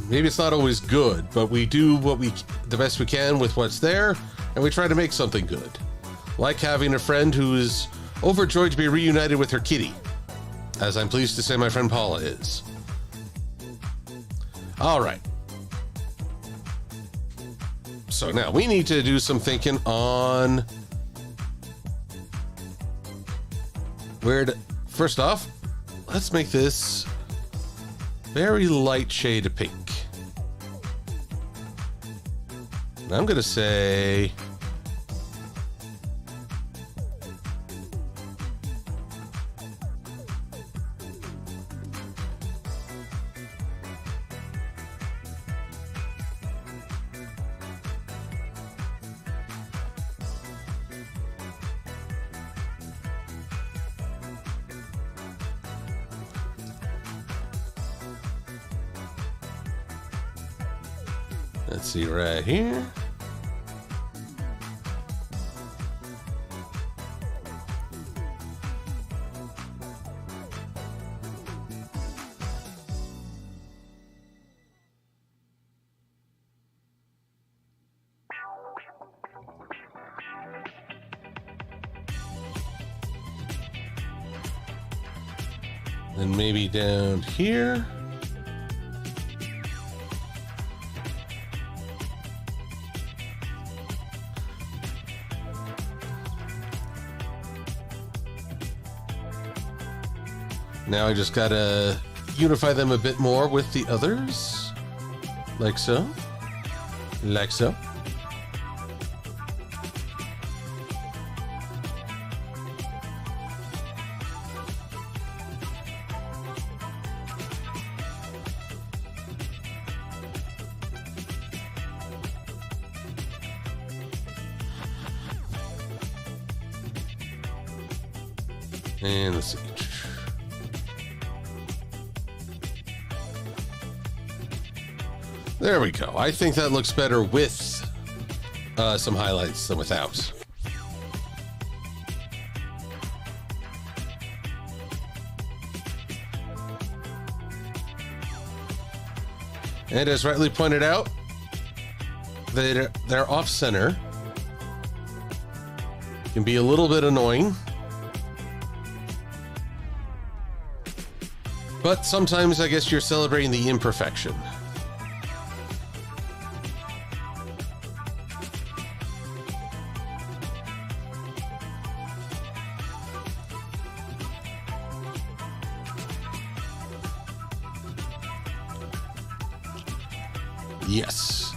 Maybe it's not always good, but we do the best we can with what's there, and we try to make something good. Like having a friend who is overjoyed to be reunited with her kitty, as I'm pleased to say my friend Paula is. All right. So now we need to do some thinking on first off, let's make this very light shade of pink. And I'm going to say let's see right here. Then maybe down here. Now I just gotta unify them a bit more with the others. Like so. Like so. And let's see. There we go. I think that looks better with some highlights than without. And as rightly pointed out, they're off center. Can be a little bit annoying. But sometimes I guess you're celebrating the imperfection.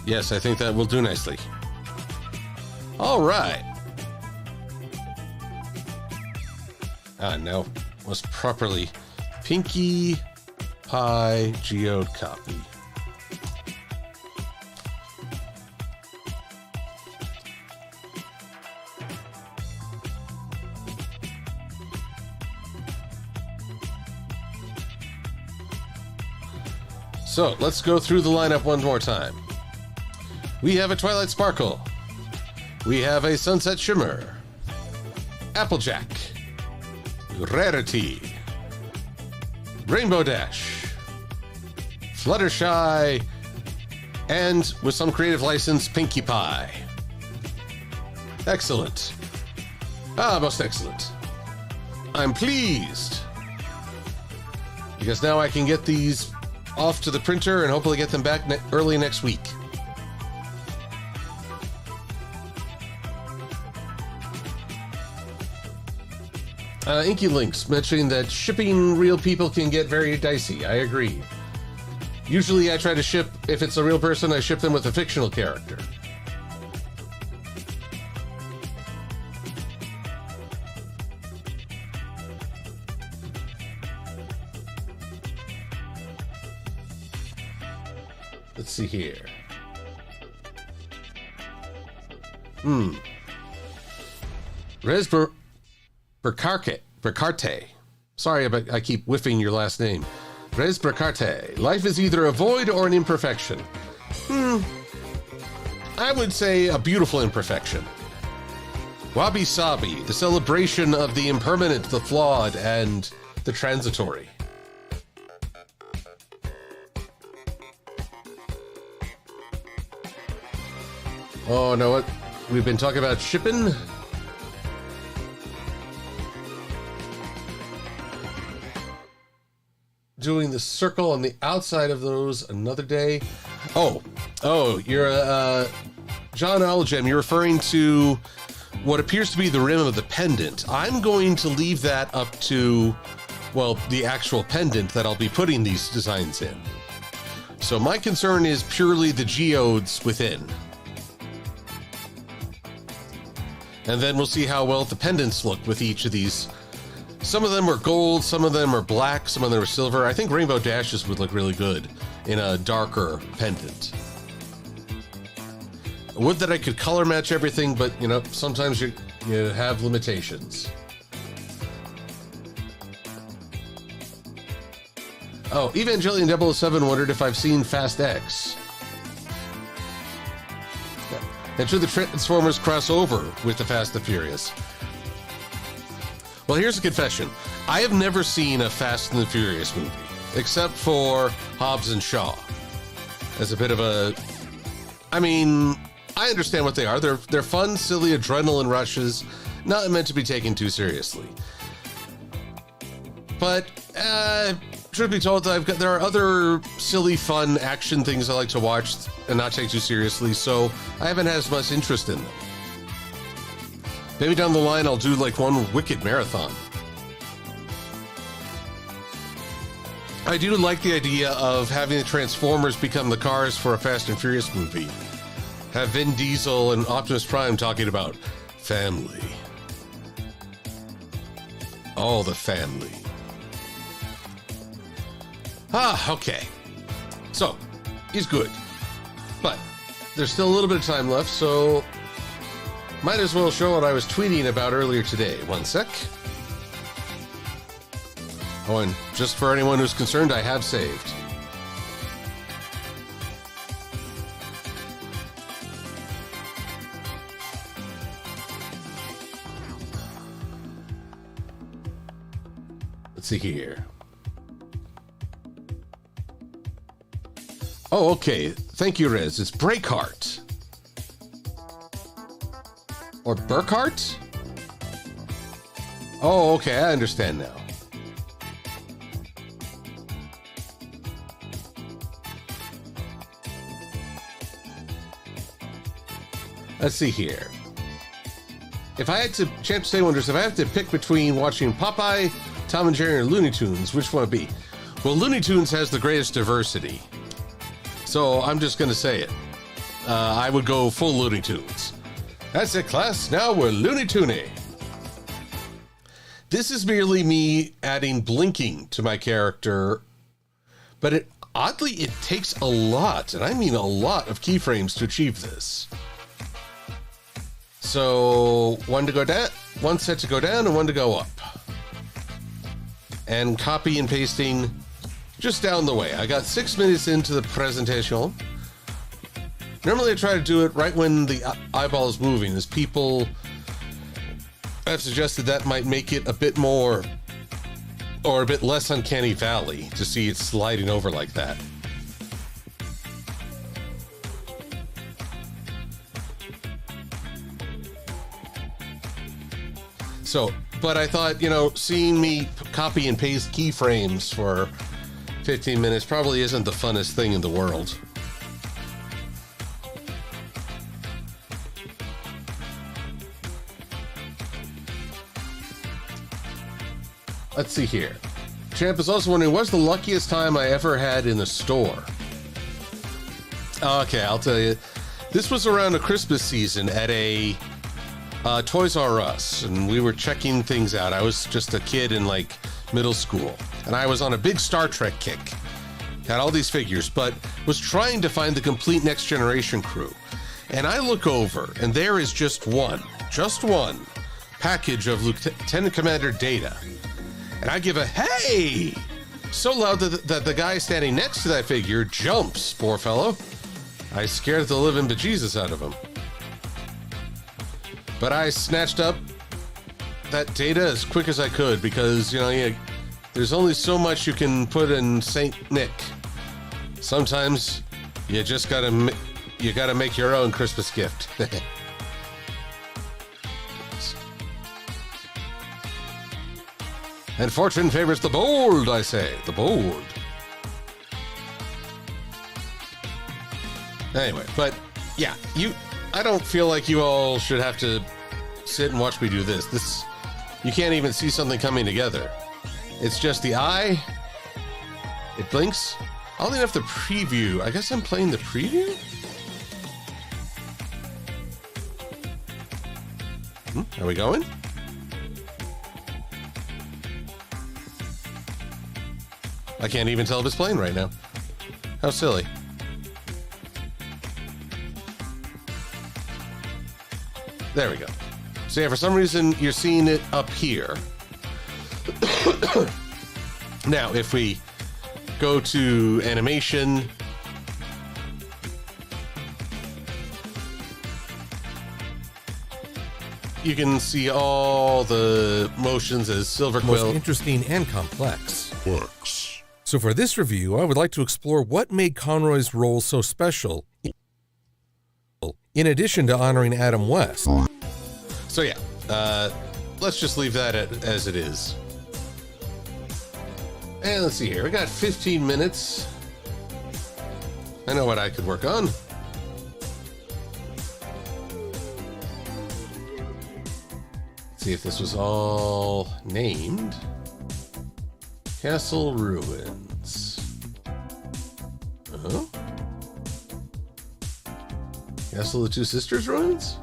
Yes, I think that will do nicely. All right. Now must properly Pinkie Pie Geode copy. So let's go through the lineup one more time. We have a Twilight Sparkle. We have a Sunset Shimmer. Applejack. Rarity. Rainbow Dash. Fluttershy. And, with some creative license, Pinkie Pie. Excellent. Most excellent. I'm pleased. Because now I can get these off to the printer and hopefully get them back early next week. Inky Links mentioning that shipping real people can get very dicey. I agree. Usually I try to ship, if it's a real person, I ship them with a fictional character. Let's see here. Bercarte. Sorry, but I keep whiffing your last name. Res Bercarte. Life is either a void or an imperfection. I would say a beautiful imperfection. Wabi Sabi, the celebration of the impermanent, the flawed, and the transitory. Oh, no, what? We've been talking about shipping. Doing the circle on the outside of those another day. Oh, you're John Algem. You're referring to what appears to be the rim of the pendant. I'm going to leave that up to, well, the actual pendant that I'll be putting these designs in. So my concern is purely the geodes within. And then we'll see how well the pendants look with each of these. Some of them are gold, some of them are black, some of them are silver. I think Rainbow Dashes would look really good in a darker pendant. I would that I could color match everything, but, you know, sometimes you have limitations. Oh, Evangelion 007 wondered if I've seen Fast X. And should the Transformers cross over with the Fast and Furious? Well, here's a confession. I have never seen a Fast and the Furious movie, except for Hobbs and Shaw. As a bit of a... I mean, I understand what they are. They're fun, silly adrenaline rushes, not meant to be taken too seriously. But, truth be told, there are other silly, fun action things I like to watch and not take too seriously, so I haven't had as much interest in them. Maybe down the line I'll do like one Wicked marathon. I do like the idea of having the Transformers become the cars for a Fast and Furious movie. Have Vin Diesel and Optimus Prime talking about family. Oh, the family. Okay. So, he's good. But there's still a little bit of time left, so might as well show what I was tweeting about earlier today. One sec. Oh, and just for anyone who's concerned, I have saved. Let's see here. Oh, okay. Thank you, Rez. It's Breakheart. Or Burkhart? Oh, okay. I understand now. Let's see here. If I had to, Champ Stay wonders, if I have to pick between watching Popeye, Tom and Jerry, or Looney Tunes, which one would it be? Well, Looney Tunes has the greatest diversity. So I'm just going to say it. I would go full Looney Tunes. That's it, class. Now we're Looney Toony. This is merely me adding blinking to my character, but oddly, it takes a lot, and I mean a lot of keyframes to achieve this. So one to go down, one set to go down, and one to go up. And copy and pasting just down the way. I got 6 minutes into the presentation. Normally I try to do it right when the eyeball is moving, as people have suggested that might make it a bit more, or a bit less uncanny valley to see it sliding over like that. So, but I thought, seeing me copy and paste keyframes for 15 minutes probably isn't the funnest thing in the world. let's see here. Champ is also wondering, what's the luckiest time I ever had in the store? Okay, I'll tell you. This was around the Christmas season at a Toys R Us, and we were checking things out. I was just a kid in like middle school, and I was on a big Star Trek kick. Had all these figures, but was trying to find the complete Next Generation crew. And I look over, and there is just one package of Lieutenant Commander Data. And I give a hey! So loud that the guy standing next to that figure jumps, poor fellow. I scared the living bejesus out of him. But I snatched up that Data as quick as I could because, there's only so much you can put in Saint Nick. Sometimes you just gotta make your own Christmas gift. And fortune favors the bold, I say. The bold. Anyway, but yeah, I don't feel like you all should have to sit and watch me do this. You can't even see something coming together. It's just the eye. It blinks. I don't even have the preview. I guess I'm playing the preview? Are we going? I can't even tell if it's playing right now. How silly. There we go. So yeah, for some reason, you're seeing it up here. Now, if we go to animation, you can see all the motions as Silver-Quill. Most interesting and complex. So for this review, I would like to explore what made Conroy's role so special, in addition to honoring Adam West. So yeah, let's just leave that as it is. And let's see here. We got 15 minutes. I know what I could work on. Let's see if this was all named. Castle Ruins. Uh-huh. Castle of the Two Sisters Ruins?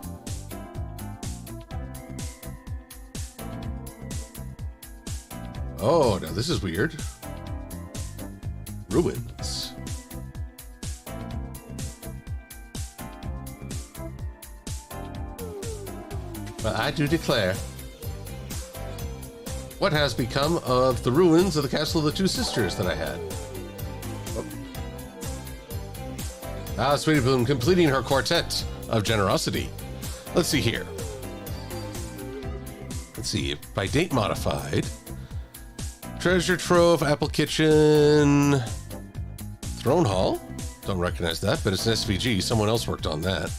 Oh, now this is weird. Ruins. But I do declare, what has become of the ruins of the Castle of the Two Sisters that I had? Oh. Sweetie Bloom completing her quartet of generosity. Let's see here. Let's see, by date modified. Treasure Trove, Apple Kitchen, Throne Hall. Don't recognize that, but it's an SVG. Someone else worked on that.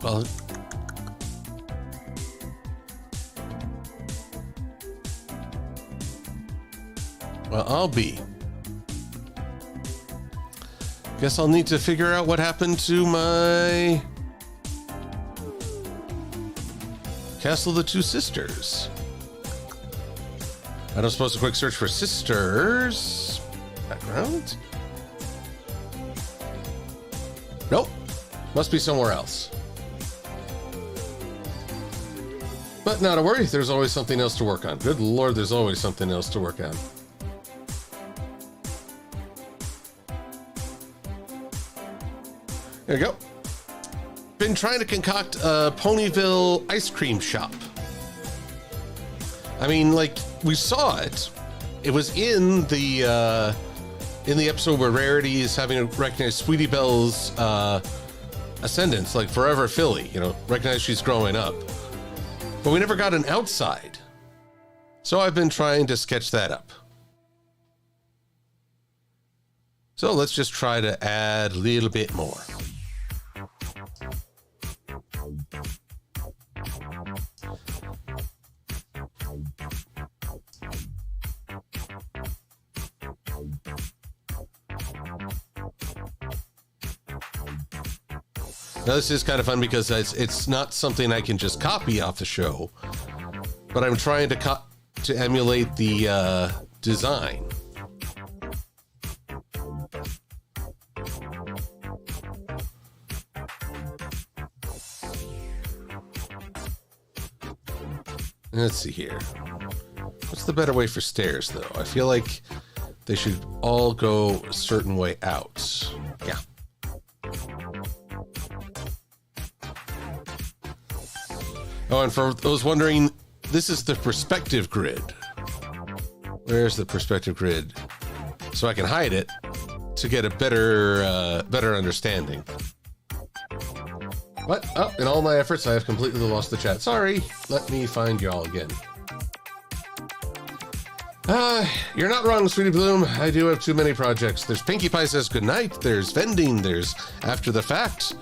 Well, I'll be. Guess I'll need to figure out what happened to my Castle of the Two Sisters. I don't suppose a quick search for sisters. Background? Nope. Must be somewhere else. But not to worry, there's always something else to work on. Good Lord, there's always something else to work on. There you go. Been trying to concoct a Ponyville ice cream shop. I mean, like, we saw it. It was in the episode where Rarity is having to recognize Sweetie Belle's ascendance, like Forever Philly, recognize she's growing up. But we never got an outside. So I've been trying to sketch that up. So let's just try to add a little bit more. Now this is kind of fun because it's not something I can just copy off the show. but I'm trying to emulate the design. Let's see here. What's the better way for stairs, though? I feel like they should all go a certain way out. Yeah. Oh, and for those wondering, this is the perspective grid. Where's the perspective grid? So I can hide it to get a better understanding. What? Oh, in all my efforts, I have completely lost the chat. Sorry. Let me find y'all again. You're not wrong, Sweetie Bloom. I do have too many projects. There's Pinkie Pie Says Goodnight. There's vending. There's After the Fact.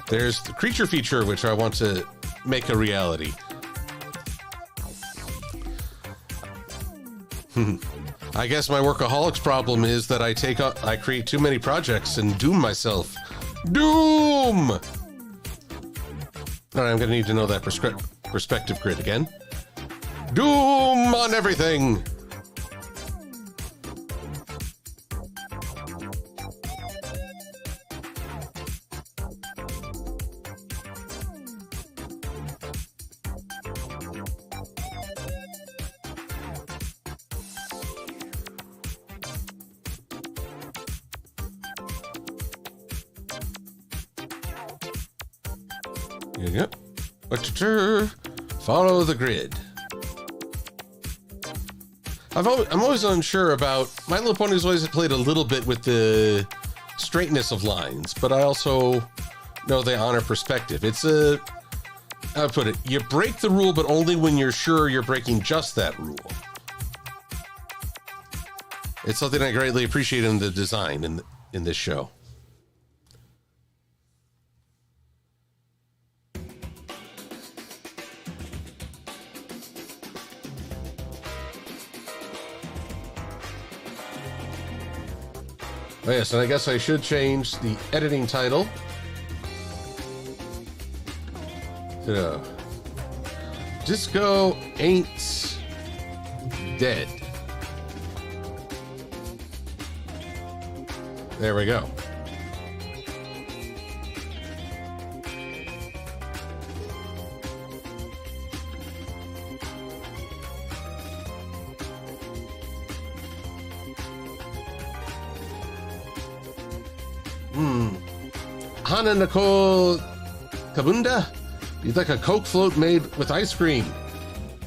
There's the creature feature, which I want to make a reality. I guess my workaholics problem is that I create too many projects and doom myself. Doom! All right, I'm going to need to know that perspective grid again. Doom on everything! Yep. Follow the grid. I'm always unsure about... My Little Pony's always played a little bit with the straightness of lines, but I also know they honor perspective. It's I'll put it, you break the rule, but only when you're sure you're breaking just that rule. It's something I greatly appreciate in the design in this show. Oh yes, and I guess I should change the editing title to Disco Ain't Dead. There we go. Hannah Nicole Kabunda, you'd like a Coke float made with ice cream.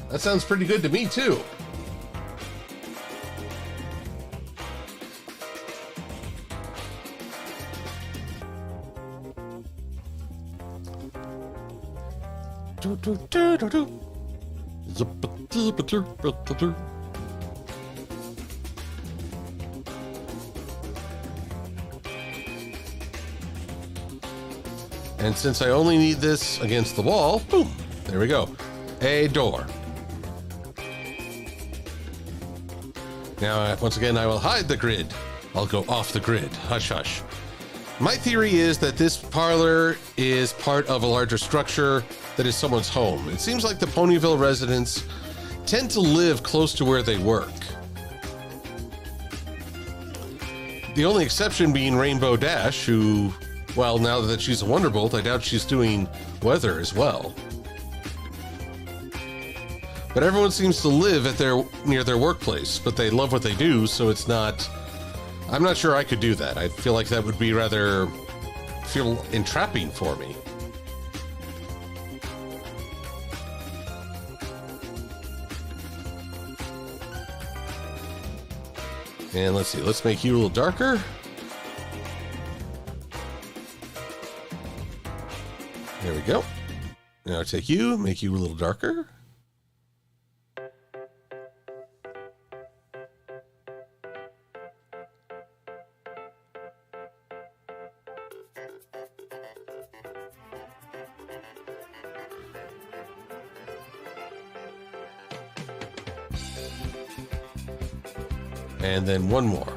That sounds pretty good to me, too. And since I only need this against the wall, boom, there we go. A door. Now, once again, I will hide the grid. I'll go off the grid. Hush, hush. My theory is that this parlor is part of a larger structure that is someone's home. It seems like the Ponyville residents tend to live close to where they work. The only exception being Rainbow Dash, who... Well, now that she's a Wonderbolt, I doubt she's doing weather as well. But everyone seems to live near their workplace, but they love what they do, so it's not... I'm not sure I could do that. I feel like that would be rather feel entrapping for me. And let's see, let's make you a little darker. There we go. Now take you, make you a little darker. And then one more.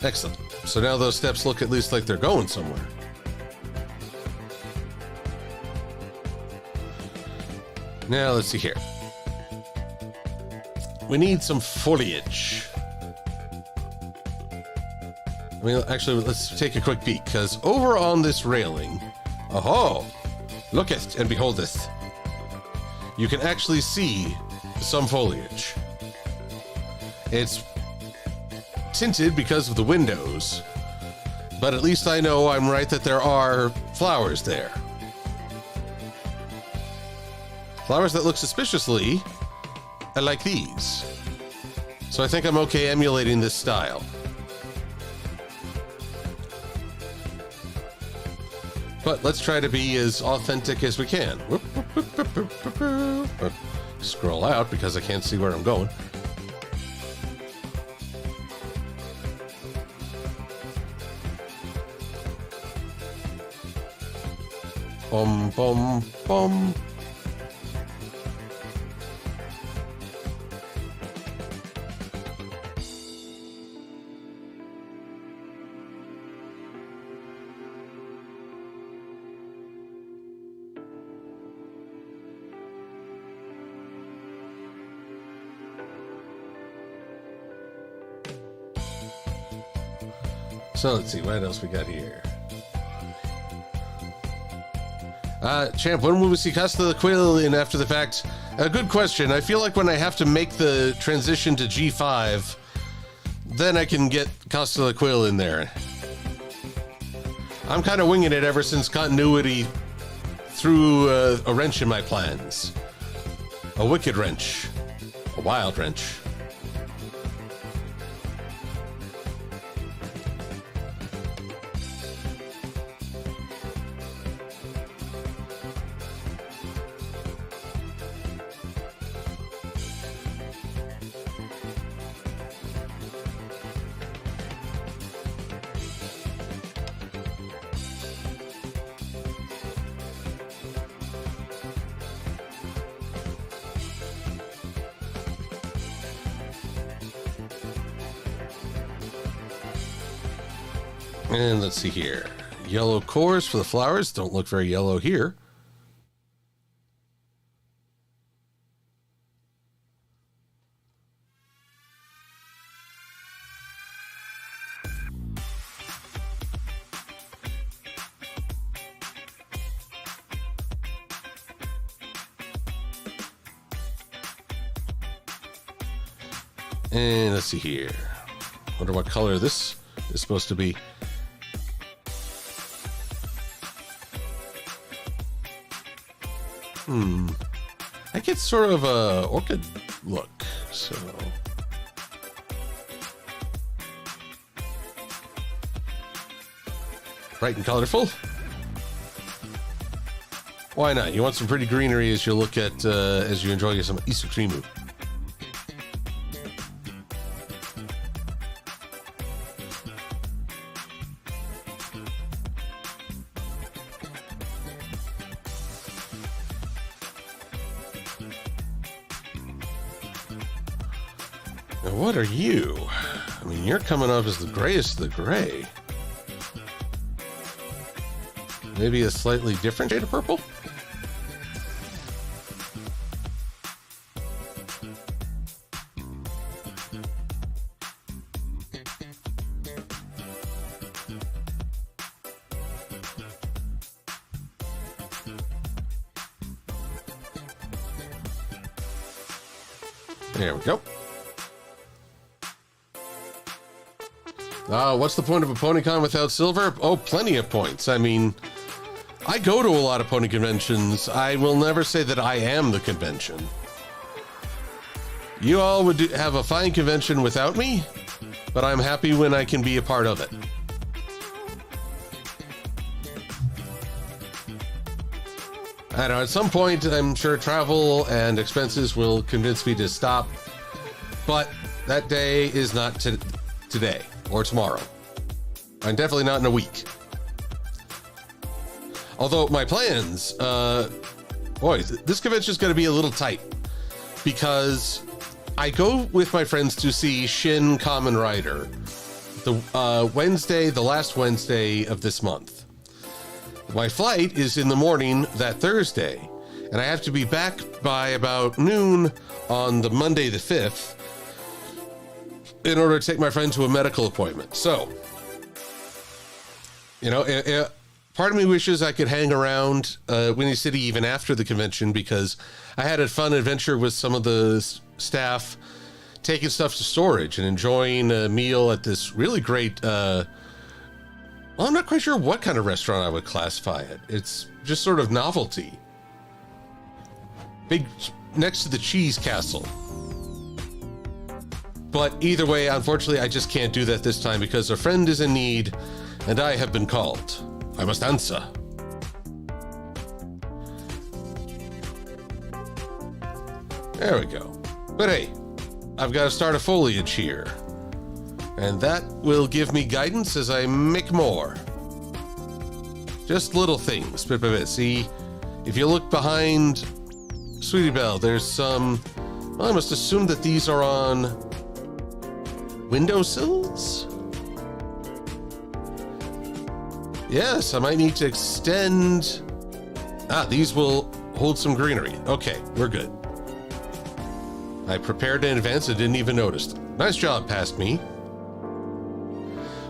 Excellent. So now those steps look at least like they're going somewhere. Now let's see here. We need some foliage. I mean, actually, let's take a quick peek, because over on this railing, oh, looketh and beholdeth, you can actually see some foliage. It's tinted because of the windows, but at least I know I'm right that there are flowers there. Flowers that look suspiciously like these. So I think I'm okay emulating this style. But let's try to be as authentic as we can. Scroll out because I can't see where I'm going. Bum, bum, bum. So let's see, what else we got here? Champ, when will we see Costa-the-Quill in After the Fact? A good question. I feel like when I have to make the transition to G5, then I can get Costa-the-Quill in there. I'm kind of winging it ever since continuity threw a wrench in my plans. A wicked wrench. A wild wrench. And let's see here. Yellow cores for the flowers. Don't look very yellow here. And let's see here. Wonder what color this is supposed to be. I get sort of a orchid look, so. Bright and colorful. Why not? You want some pretty greenery as you look at, as you enjoy some isukrimu. What are you? I mean, you're coming up as the grayest of the gray. Maybe a slightly different shade of purple? There we go. What's the point of a PonyCon without silver? Oh, plenty of points. I mean, I go to a lot of pony conventions. I will never say that I am the convention. You all would have a fine convention without me, but I'm happy when I can be a part of it. I know, at some point, I'm sure travel and expenses will convince me to stop, but that day is not today or tomorrow. I'm definitely not in a week. Although my plans, boy, this convention is going to be a little tight because I go with my friends to see Shin Kamen Rider, the last Wednesday of this month. My flight is in the morning that Thursday, and I have to be back by about noon on the Monday the 5th in order to take my friend to a medical appointment. So, part of me wishes I could hang around Windy City even after the convention, because I had a fun adventure with some of the staff taking stuff to storage and enjoying a meal at this really great, well, I'm not quite sure what kind of restaurant I would classify it. It's just sort of novelty. Big, next to the Cheese Castle. But either way, unfortunately, I just can't do that this time because a friend is in need and I have been called. I must answer. There we go. But hey, I've got to start a foliage here. And that will give me guidance as I make more. Just little things. See, if you look behind Sweetie Belle, there's some... Well, I must assume that these are on windowsills? Yes, I might need to extend... these will hold some greenery. Okay, we're good. I prepared in advance and didn't even notice. Nice job, past me.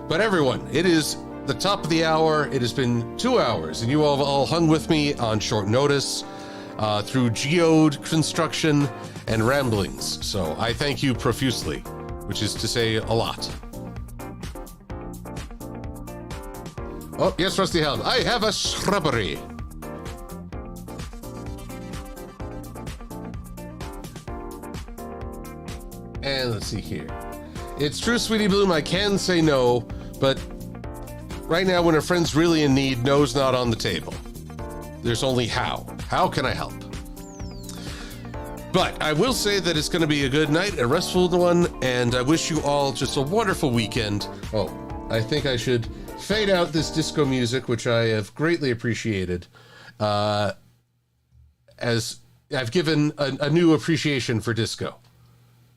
But everyone, it is the top of the hour. It has been 2 hours, and you all hung with me on short notice through geode construction and ramblings. So I thank you profusely, which is to say a lot. Oh, yes, Rusty Helm. I have a shrubbery. And let's see here. It's true, Sweetie Bloom, I can say no, but right now when a friend's really in need, no's not on the table. There's only how. How can I help? But I will say that it's going to be a good night, a restful one, and I wish you all just a wonderful weekend. Oh, I think I should fade out this disco music, which I have greatly appreciated, as I've given a new appreciation for disco.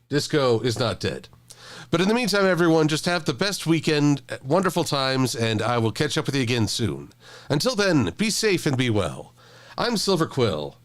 Disco is not dead. But in the meantime, everyone, just have the best weekend, wonderful times, and I will catch up with you again soon. Until then, be safe and be well. I'm Silver-Quill,